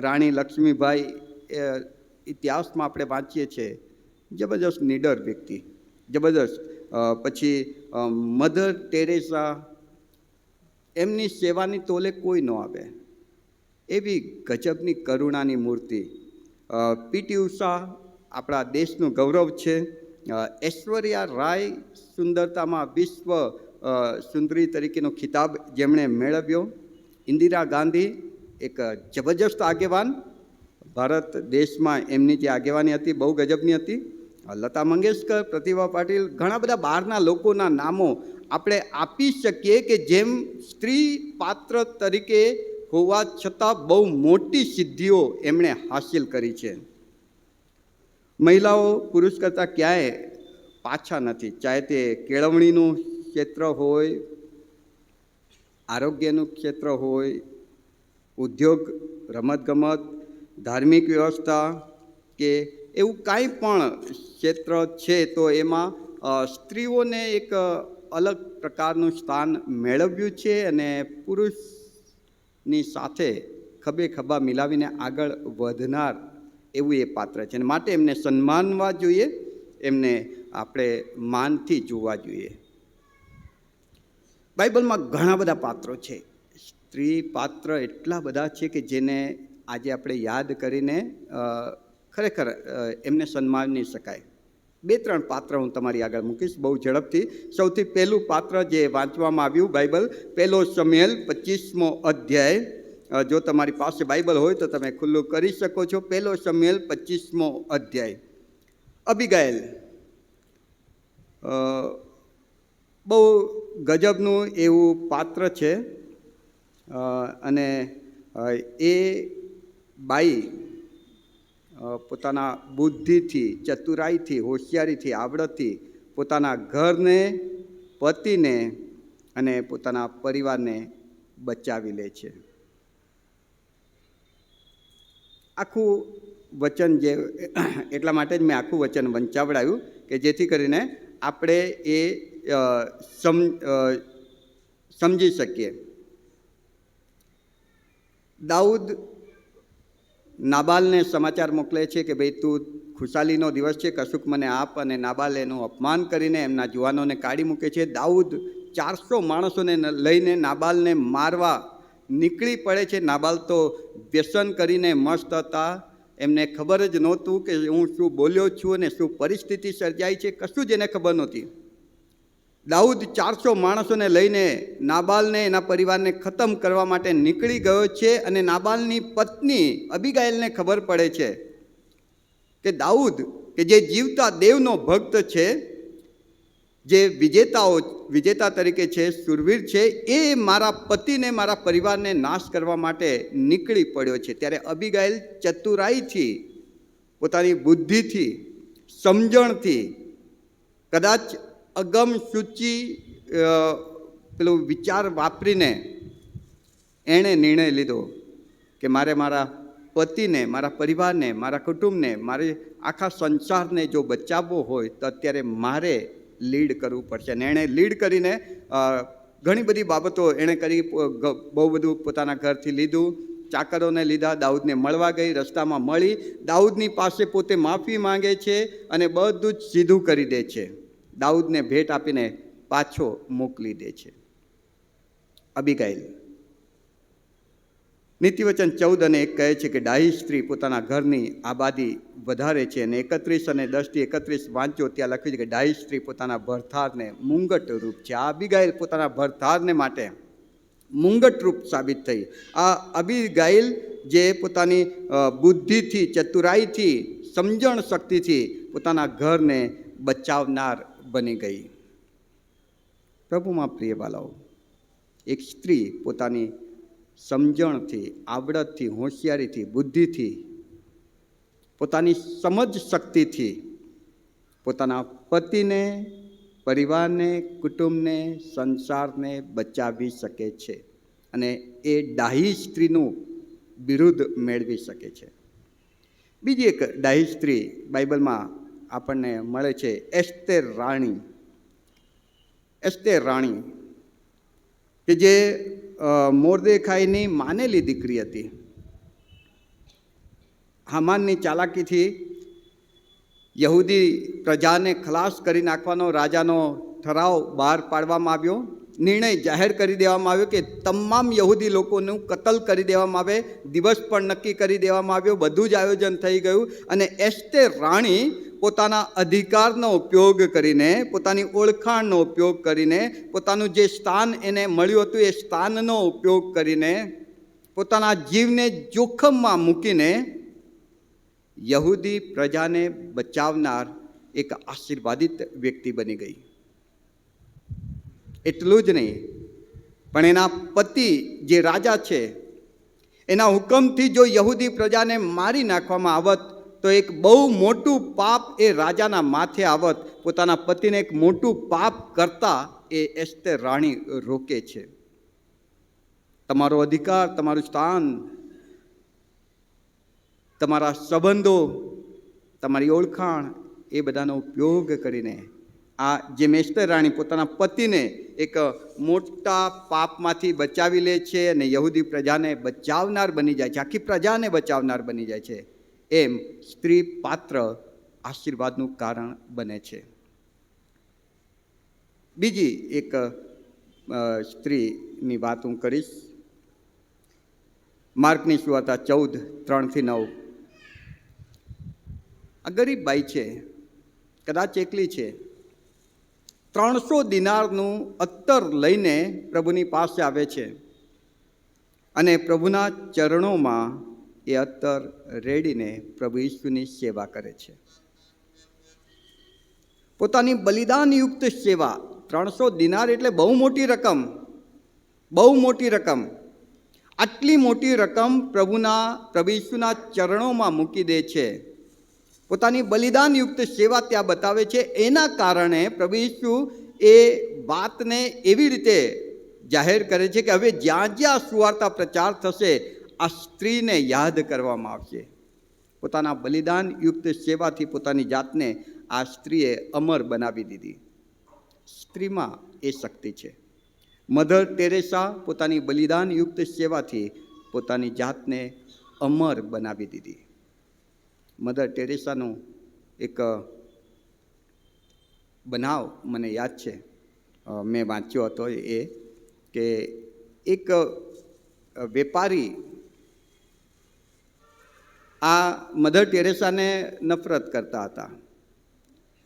રાણી લક્ષ્મીબાઈ ઇતિહાસમાં આપણે વાંચીએ છીએ, જબરજસ્ત નીડર વ્યક્તિ, જબરદસ્ત. પછી મધર ટેરેસા, એમની સેવાની તોલે કોઈ ન આવે, એવી ગજબની કરુણાની મૂર્તિ. પીટી ઉષા આપણા દેશનું ગૌરવ છે. ઐશ્વર્યા રાય સુંદરતામાં વિશ્વ સુંદરી તરીકેનો ખિતાબ જેમણે મેળવ્યો. ઇન્દિરા ગાંધી એક જબરજસ્ત આગેવાન, ભારત દેશમાં એમની જે આગેવાની હતી બહુ ગજબની હતી. લતા મંગેશકર, પ્રતિભા પાટીલ, ઘણા બધા બહારના લોકોના નામો આપણે આપી શકીએ કે જેમ સ્ત્રી પાત્ર તરીકે હોવા છતાં બહુ મોટી સિદ્ધિઓ એમણે હાંસિલ કરી છે. મહિલાઓ પુરુષ કરતાં ક્યાંય પાછા નથી, ચાહે તે કેળવણીનું ક્ષેત્ર હોય, આરોગ્યનું ક્ષેત્ર હોય, ઉદ્યોગ, રમતગમત, ધાર્મિક વ્યવસ્થા કે એવું કાંઈ પણ ક્ષેત્ર છે તો એમાં સ્ત્રીઓને એક અલગ પ્રકારનું સ્થાન મેળવ્યું છે અને પુરુષની સાથે ખભે ખભા મિલાવીને આગળ વધનાર એવું એ પાત્ર છે. અને માટે એમને સન્માનવા જોઈએ, એમને આપણે માનથી જોવા જોઈએ. બાઇબલમાં ઘણા બધા પાત્રો છે. સ્ત્રી પાત્ર એટલા બધા છે કે જેને આજે આપણે યાદ કરીને ખરેખર એમને સન્માની શકાય. 2-3 પાત્ર હું તમારી આગળ મૂકીશ બહુ ઝડપથી. સૌથી પહેલું પાત્ર જે વાંચવામાં આવ્યું બાઇબલ, 1 શમૂએલ 25મો અધ્યાય. જો તમારી પાસે બાઇબલ હોય તો તમે ખુલ્લું કરી શકો છો. 1 શમૂએલ 25મો અધ્યાય. અબીગાઇલ બહુ ગજબનું એવું પાત્ર છે. અને એ બાઈ પોતાના બુદ્ધિથી, ચતુરાઈથી, હોશિયારીથી, આવડતથી પોતાના ઘરને, પતિને અને પોતાના પરિવારને બચાવી લે છે. આખું વચન જે એટલા માટે જ મેં આખું વચન વંચાવડાવ્યું કે જેથી કરીને આપણે એ સમજી શકીએ. દાઉદ નાબાલને સમાચાર મોકલે છે કે ભાઈ તું ખુશાલીનો દિવસ છે, કશુંક મને આપ, અને નાબાલ એનું અપમાન કરીને એમના જુવાનોને કાઢી મૂકે છે. દાઉદ 400 માણસોને લઈને નાબાલને મારવા નીકળી પડે છે. નાબાલ તો વ્યસન કરીને મસ્ત હતા, એમને ખબર જ નહોતું કે હું શું બોલ્યો છું અને શું પરિસ્થિતિ સર્જાઈ છે, કશું જ એને ખબર નહોતી. દાઉદ 400 માણસોને લઈને નાબાલને એના પરિવારને ખતમ કરવા માટે નીકળી ગયો છે. અને નાબાલની પત્ની અબીગાઇલને ખબર પડે છે કે દાઉદ કે જે જીવતા દેવનો ભક્ત છે, જે વિજેતા તરીકે છે, શૂરવીર છે, એ મારા પતિને, મારા પરિવારને નાશ કરવા માટે નીકળી પડ્યો છે. ત્યારે અબીગાઇલ ચતુરાઈથી, પોતાની બુદ્ધિથી, સમજણથી, કદાચ અગમ સૂચિ પેલું વિચાર વાપરીને એણે નિર્ણય લીધો કે મારે મારા પતિને, મારા પરિવારને, મારા કુટુંબને, મારે આખા સંસારને જો બચાવવો હોય તો અત્યારે મારે લીડ કરવું પડશે. અને એણે લીડ કરીને ઘણી બધી બાબતો એણે કરી. બહુ બધું પોતાના ઘરથી લીધું, ચાકરોને લીધા, દાઉદને મળવા ગઈ, રસ્તામાં મળી, દાઉદની પાસે પોતે માફી માંગે છે અને બધું જ સીધું કરી દે છે. દાઉદને ભેટ આપીને પાછો મોકલી દે છે. અબીગાઇલ. નીતિવચન 14 અને 1 કહે છે કે ડાહી સ્ત્રી પોતાના ઘરની આબાદી વધારે છે. અને 31 અને 10-31 વાંચો, ત્યાં લખ્યું છે કે ડાહી સ્ત્રી પોતાના ભરથારને મુંગટ રૂપ છે. આ અબીગાઇલ પોતાના ભરથારને માટે મુંગટ રૂપ સાબિત થઈ. આ અબીગાઇલ જે પોતાની બુદ્ધિથી, ચતુરાઈથી, સમજણ શક્તિથી પોતાના ઘરને બચાવનાર બની ગઈ. પ્રભુમાં પ્રિય વાલાઓ, એક સ્ત્રી પોતાની સમજણથી, આવડતથી, હોશિયારીથી, બુદ્ધિથી, પોતાની સમજ શક્તિથી પોતાના પતિને, પરિવારને, કુટુંબને, સંસારને બચાવી શકે છે. અને એ ડાહી સ્ત્રીનું બિરુદ મેળવી શકે છે. બીજી એક ડાહી સ્ત્રી બાઇબલમાં આપણને મળે છે, એસ્તેર રાણી. એસ્તેર રાણી કે જે મોર્દેખાઈની માનેલી દીકરી હતી. હામાનની ચાલાકીથી યહૂદી પ્રજાને ખલાસ કરી નાખવાનો રાજાનો ઠરાવ બહાર પાડવામાં આવ્યો. નિર્ણય જાહેર કરી દેવામાં આવ્યો કે તમામ યહૂદી લોકોનું કતલ કરી દેવામાં આવે. દિવસ પણ નક્કી કરી દેવામાં આવ્યો. બધું જ આયોજન થઈ ગયું. અને એસ્તેર રાણી પોતાના અધિકારનો ઉપયોગ કરીને, પોતાની ઓળખાણનો ઉપયોગ કરીને, પોતાનું જે સ્થાન એને મળ્યું હતું એ સ્થાનનો ઉપયોગ કરીને, પોતાના જીવને જોખમમાં મૂકીને યહૂદી પ્રજાને બચાવનાર એક આશીર્વાદિત વ્યક્તિ બની ગઈ. એટલું જ નહીં, પણ એના પતિ જે રાજા છે, એના હુકમથી જો યહૂદી પ્રજાને મારી નાખવામાં આવત તો એક બહુ મોટું પાપ એ રાજાના માથે આવત. પોતાના પતિને એક મોટું પાપ કરતા એ એસ્તેર રાણી રોકે છે. તમારો અધિકાર, તમારું સ્થાન, તમારા સંબંધો, તમારી ઓળખાણ, એ બધાનો ઉપયોગ કરીને આ જે એસ્તેર રાણી પોતાના પતિને એક મોટા પાપમાંથી બચાવી લે છે અને યહૂદી પ્રજાને બચાવનાર બની જાય છે, આખી પ્રજાને બચાવનાર બની જાય છે. એમ સ્ત્રી પાત્ર આશીર્વાદનું કારણ બને છે. બીજી એક સ્ત્રીની વાત હું કરીશ. માર્કની સુવાર્તા 14:3-9. આ ગરીબ બાઈ છે, કદાચ એકલી છે. 300 દિનારનું અત્તર લઈને પ્રભુની પાસે આવે છે અને પ્રભુના ચરણોમાં એ અત્તર રેડીને પ્રભુ ઈસુની સેવા કરે છે. પોતાની બલિદાનયુક્ત સેવા. 300 દિનાર એટલે બહુ મોટી રકમ, બહુ મોટી રકમ. આટલી મોટી રકમ પ્રભુ ઈસુના ચરણોમાં મૂકી દે છે. પોતાની બલિદાનયુક્ત સેવા ત્યાં બતાવે છે. એના કારણે પ્રભુ ઈસુ એ વાતને એવી રીતે જાહેર કરે છે કે હવે જ્યાં જ્યાં સુવાર્તા પ્રચાર થશે આ સ્ત્રીને યાદ કરવામાં આવશે. પોતાના બલિદાન યુક્ત સેવાથી પોતાની જાતને આ સ્ત્રીએ અમર બનાવી દીધી. સ્ત્રીમાં એ શક્તિ છે. મધર ટેરેસા પોતાની બલિદાન યુક્ત સેવાથી પોતાની જાતને અમર બનાવી દીધી. મધર ટેરેસાનું એક બનાવ મને યાદ છે, મેં વાંચ્યો હતો એ કે એક વેપારી આ મધર ટેરેસાને નફરત કરતા હતા.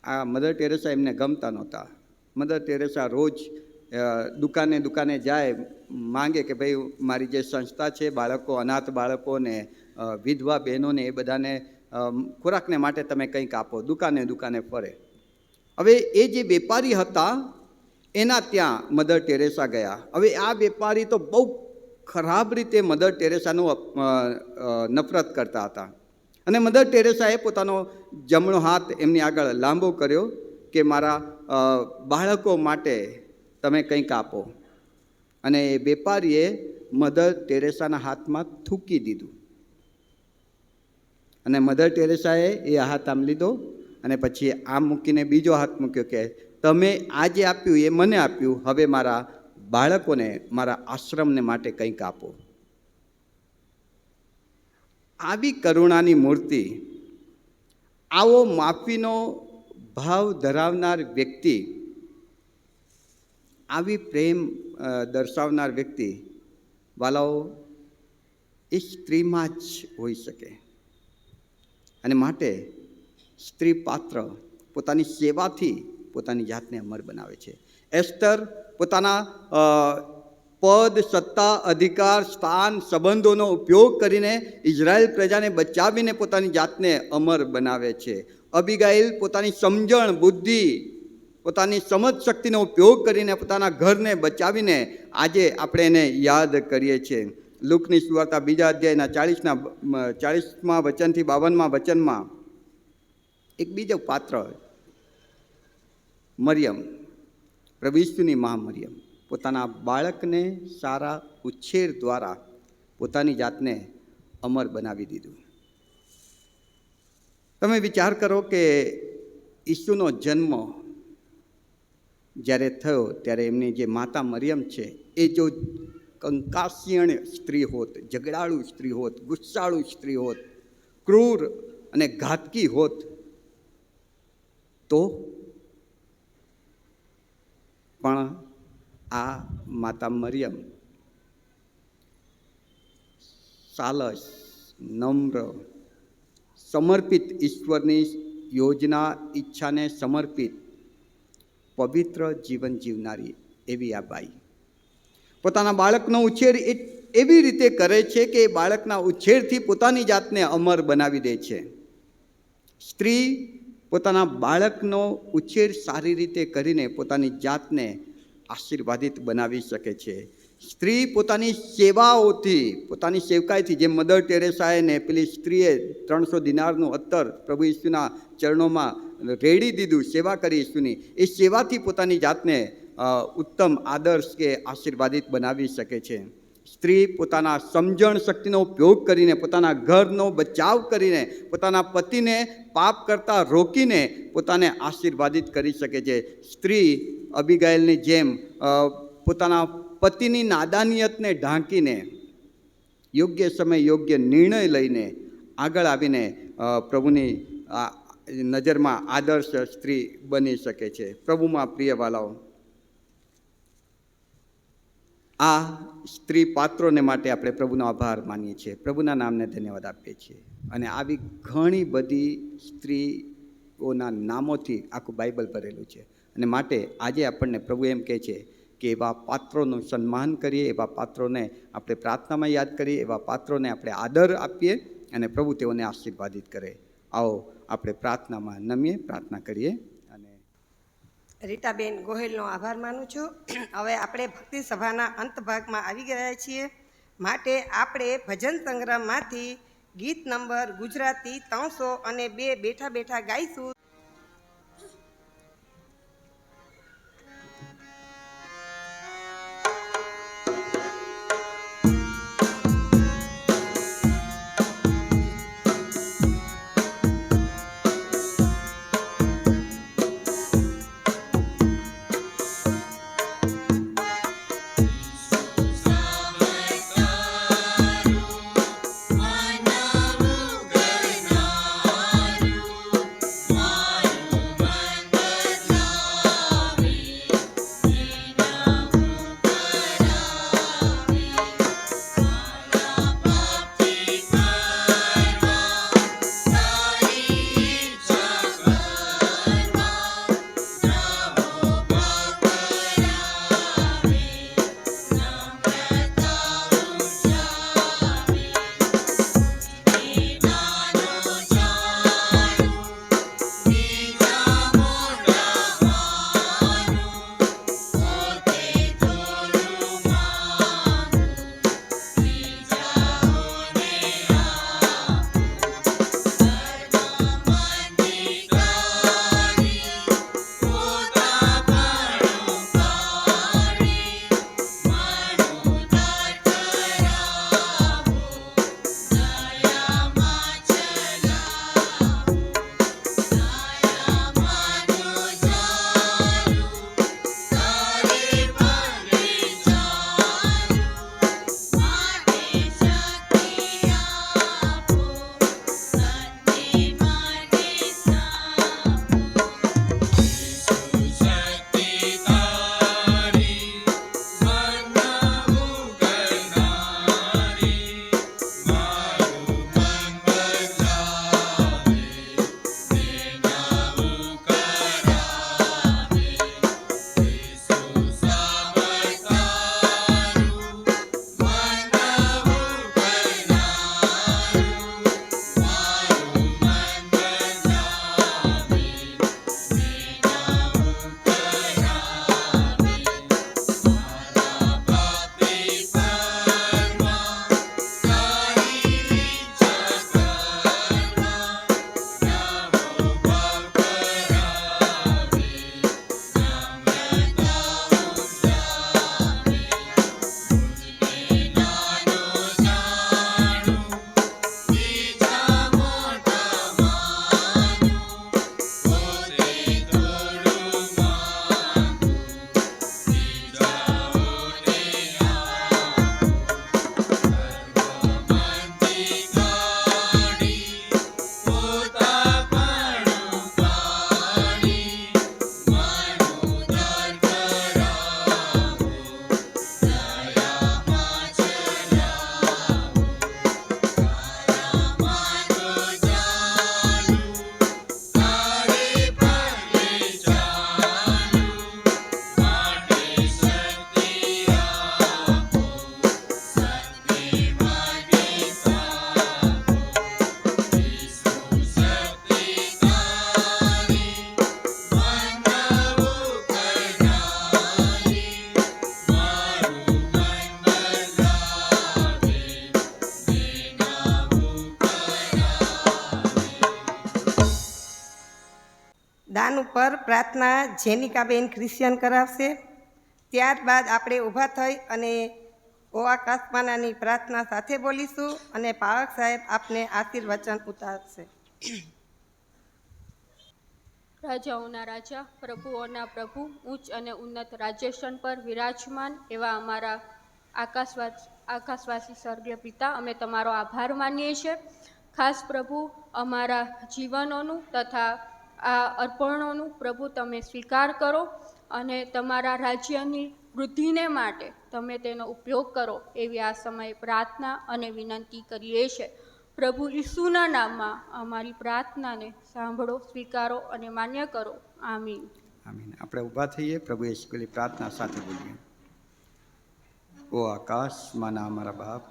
આ મધર ટેરેસા એમને ગમતા નહોતા. મધર ટેરેસા રોજ દુકાને જાય, માંગે કે ભાઈ મારી જે સંસ્થા છે, બાળકો, અનાથ બાળકોને, વિધવા બહેનોને, એ બધાને ખોરાકને માટે તમે કંઈક આપો. દુકાને ફરે. હવે એ જે વેપારી હતા એના ત્યાં મધર ટેરેસા ગયા. હવે આ વેપારી તો બહુ ખરાબ રીતે મધર ટેરેસાનું નફરત કરતા હતા. અને મધર ટેરેસાએ પોતાનો જમણો હાથ એમની આગળ લાંબો કર્યો કે મારા બાળકો માટે તમે કંઈક આપો. અને એ વેપારીએ મધર ટેરેસાના હાથમાં થૂકી દીધું. અને મધર ટેરેસાએ એ હાથ આમ લીધો અને પછી આમ મૂકીને બીજો હાથ મૂક્યો કે તમે આ જે આપ્યું એ મને આપ્યું, હવે મારા બાળકોને, મારા આશ્રમને માટે કંઈક આપો. આવી કરુણાની મૂર્તિ, આવો માફીનો ભાવ ધરાવનાર વ્યક્તિ, આવી પ્રેમ દર્શાવનાર વ્યક્તિ વાલાઓ એ સ્ત્રીમાં જ હોઈ શકે. અને માટે સ્ત્રી પાત્ર પોતાની સેવાથી પોતાની જાતને અમર બનાવે છે. એસ્તર પોતાના પદ, સત્તા, અધિકાર, સ્થાન, સંબંધોનો ઉપયોગ કરીને ઇઝરાયલ પ્રજાને બચાવીને પોતાની જાતને અમર બનાવે છે. અબિગાઇલ પોતાની સમજણ, બુદ્ધિ, પોતાની સમજ શક્તિનો ઉપયોગ કરીને પોતાના ઘરને બચાવીને આજે આપણે એને યાદ કરીએ છીએ. લુકની સુવાર્તા 2 અધ્યાયના 40મા વચનથી 52મા વચનમાં એક બીજો પાત્ર, મરિયમ, પ્રભુ ઈસુની મા મરિયમ, પોતાના બાળકને સારા ઉછેર દ્વારા પોતાની જાતને અમર બનાવી દીધું. તમે વિચાર કરો કે ઈસુનો જન્મ જ્યારે થયો ત્યારે એમની જે માતા મરિયમ છે એ જો કંકાસિયણ સ્ત્રી હોત, ઝઘડાળુ સ્ત્રી હોત, ગુસ્સાળુ સ્ત્રી હોત, ક્રૂર અને ઘાતકી હોત, તો પણ આ માતા મરિયમ સાલસ, નમ્ર, સમર્પિત, ઈશ્વરની યોજના, ઈચ્છાને સમર્પિત પવિત્ર જીવન જીવનારી એવી આ બાઈ પોતાના બાળકનો ઉછેર એવી રીતે કરે છે કે બાળકના ઉછેરથી પોતાની જાતને અમર બનાવી દે છે. સ્ત્રી પોતાના બાળકનો ઉછેર સારી રીતે કરીને પોતાની જાતને આશીર્વાદિત બનાવી શકે છે. સ્ત્રી પોતાની સેવાઓથી, પોતાની સેવકાઈથી, જેમ મધર ટેરેસાએ ને પેલી સ્ત્રીએ 300 દિનારનું અત્તર પ્રભુ ઈસુના ચરણોમાં રેડી દીધું, સેવા કરી ઈસુની, એ સેવાથી પોતાની જાતને ઉત્તમ આદર્શ કે આશીર્વાદિત બનાવી શકે છે. સ્ત્રી પોતાના સમજણ શક્તિનો ઉપયોગ કરીને, પોતાના ઘરનો બચાવ કરીને, પોતાના પતિને પાપ કરતા રોકીને પોતાને આશીર્વાદિત કરી શકે છે. સ્ત્રી અબિગાઇલની જેમ પોતાના પતિની નાદાનિયતને ઢાંકીને યોગ્ય સમય યોગ્ય નિર્ણય લઈને આગળ આવીને પ્રભુની નજરમાં આદર્શ સ્ત્રી બની શકે છે. પ્રભુમાં પ્રિય વાલાઓ, આ સ્ત્રી પાત્રોને માટે આપણે પ્રભુનો આભાર માનીએ છીએ, પ્રભુના નામને ધન્યવાદ આપીએ છીએ. અને આવી ઘણી બધી સ્ત્રીઓના નામોથી આખું બાઇબલ ભરેલું છે. અને માટે આજે આપણને પ્રભુ એમ કહે છે કે એવા પાત્રોનું સન્માન કરીએ, એવા પાત્રોને આપણે પ્રાર્થનામાં યાદ કરીએ, એવા પાત્રોને આપણે આદર આપીએ અને પ્રભુ તેઓને આશીર્વાદિત કરે. આવો આપણે પ્રાર્થનામાં નમીએ, પ્રાર્થના કરીએ. અને રીટાબેન ગોહિલનો આભાર માનું છું. હવે આપણે ભક્તિ સભાના અંત ભાગમાં આવી ગયા છીએ. માટે આપણે ભજન સંગ્રહમાંથી ગીત નંબર ગુજરાતી 302 બેઠા બેઠા ગાઈશું. પર પ્રાર્થના જેનિકાબેન ક્રિશ્ચિયન કરાવશે. ત્યારબાદ આપણે ઊભા થઈ અને ઓ આકાશમાનાની પ્રાર્થના સાથે બોલીશું અને પાવક સાહેબ આપને આશીર્વચન ઉતારશે. રાજાઓના રાજા, પ્રભુઓના પ્રભુ, ઉચ્ચ અને ઉન્નત રાજ્યાસન પર વિરાજમાન એવા અમારા આકાશવાસી સ્વર્ગીય પિતા, અમે તમારો આભાર માનીએ છીએ. ખાસ પ્રભુ, અમારા જીવનોનું તથા આ અર્પણોનું પ્રભુ તમે સ્વીકાર કરો અને તમારા રાજ્યની વૃદ્ધિને માટે તમે તેનો ઉપયોગ કરો એવી આ સમયે પ્રાર્થના અને વિનંતી કરીએ છીએ. પ્રભુ ઈસુના નામમાં અમારી પ્રાર્થનાને સાંભળો, સ્વીકારો અને માન્ય કરો. આમીન. આમીન. આપણે ઊભા થઈએ, પ્રભુ ઈસુની પ્રાર્થના સાથે બોલીએ. ઓ આકાશમાંના અમારા બાપ,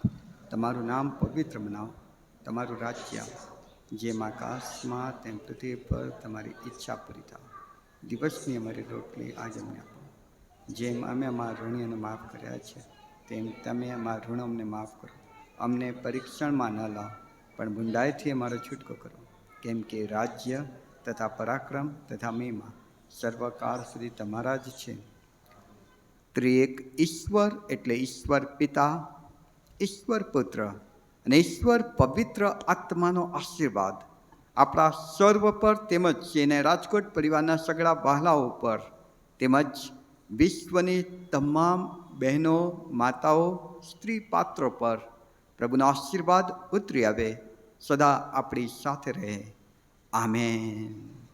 તમારું નામ પવિત્ર બનાવો. તમારું રાજ્ય જેમ આકાશમાં તેમ પૃથ્વી પર તમારી ઈચ્છા પૂરી થાય. દિવસની અમારી રોટલી આજ અમને આપો. જેમ અમે અમારા ઋણીઓને માફ કર્યા છે તેમ તમે અમારા ઋણો અમને માફ કરો. અમને પરીક્ષણમાં ન લાવો, પણ બુંદાઈથી અમારો છૂટકો કરો. કેમ કે રાજ્ય તથા પરાક્રમ તથા મહિમા સર્વકાળ સુધી તમારા જ છે. ત્રિએક ઈશ્વર એટલે ઈશ્વર પિતા, ઈશ્વર પુત્ર અને ઈશ્વર પવિત્ર આત્માનો આશીર્વાદ આપણા સર્વ પર તેમજ એને રાજકોટ પરિવારના સગળા વહાલાઓ પર તેમજ વિશ્વની તમામ બહેનો, માતાઓ, સ્ત્રી પાત્રો પર પ્રભુનો આશીર્વાદ ઉતરી આવે, સદા આપણી સાથે રહે. આમેન.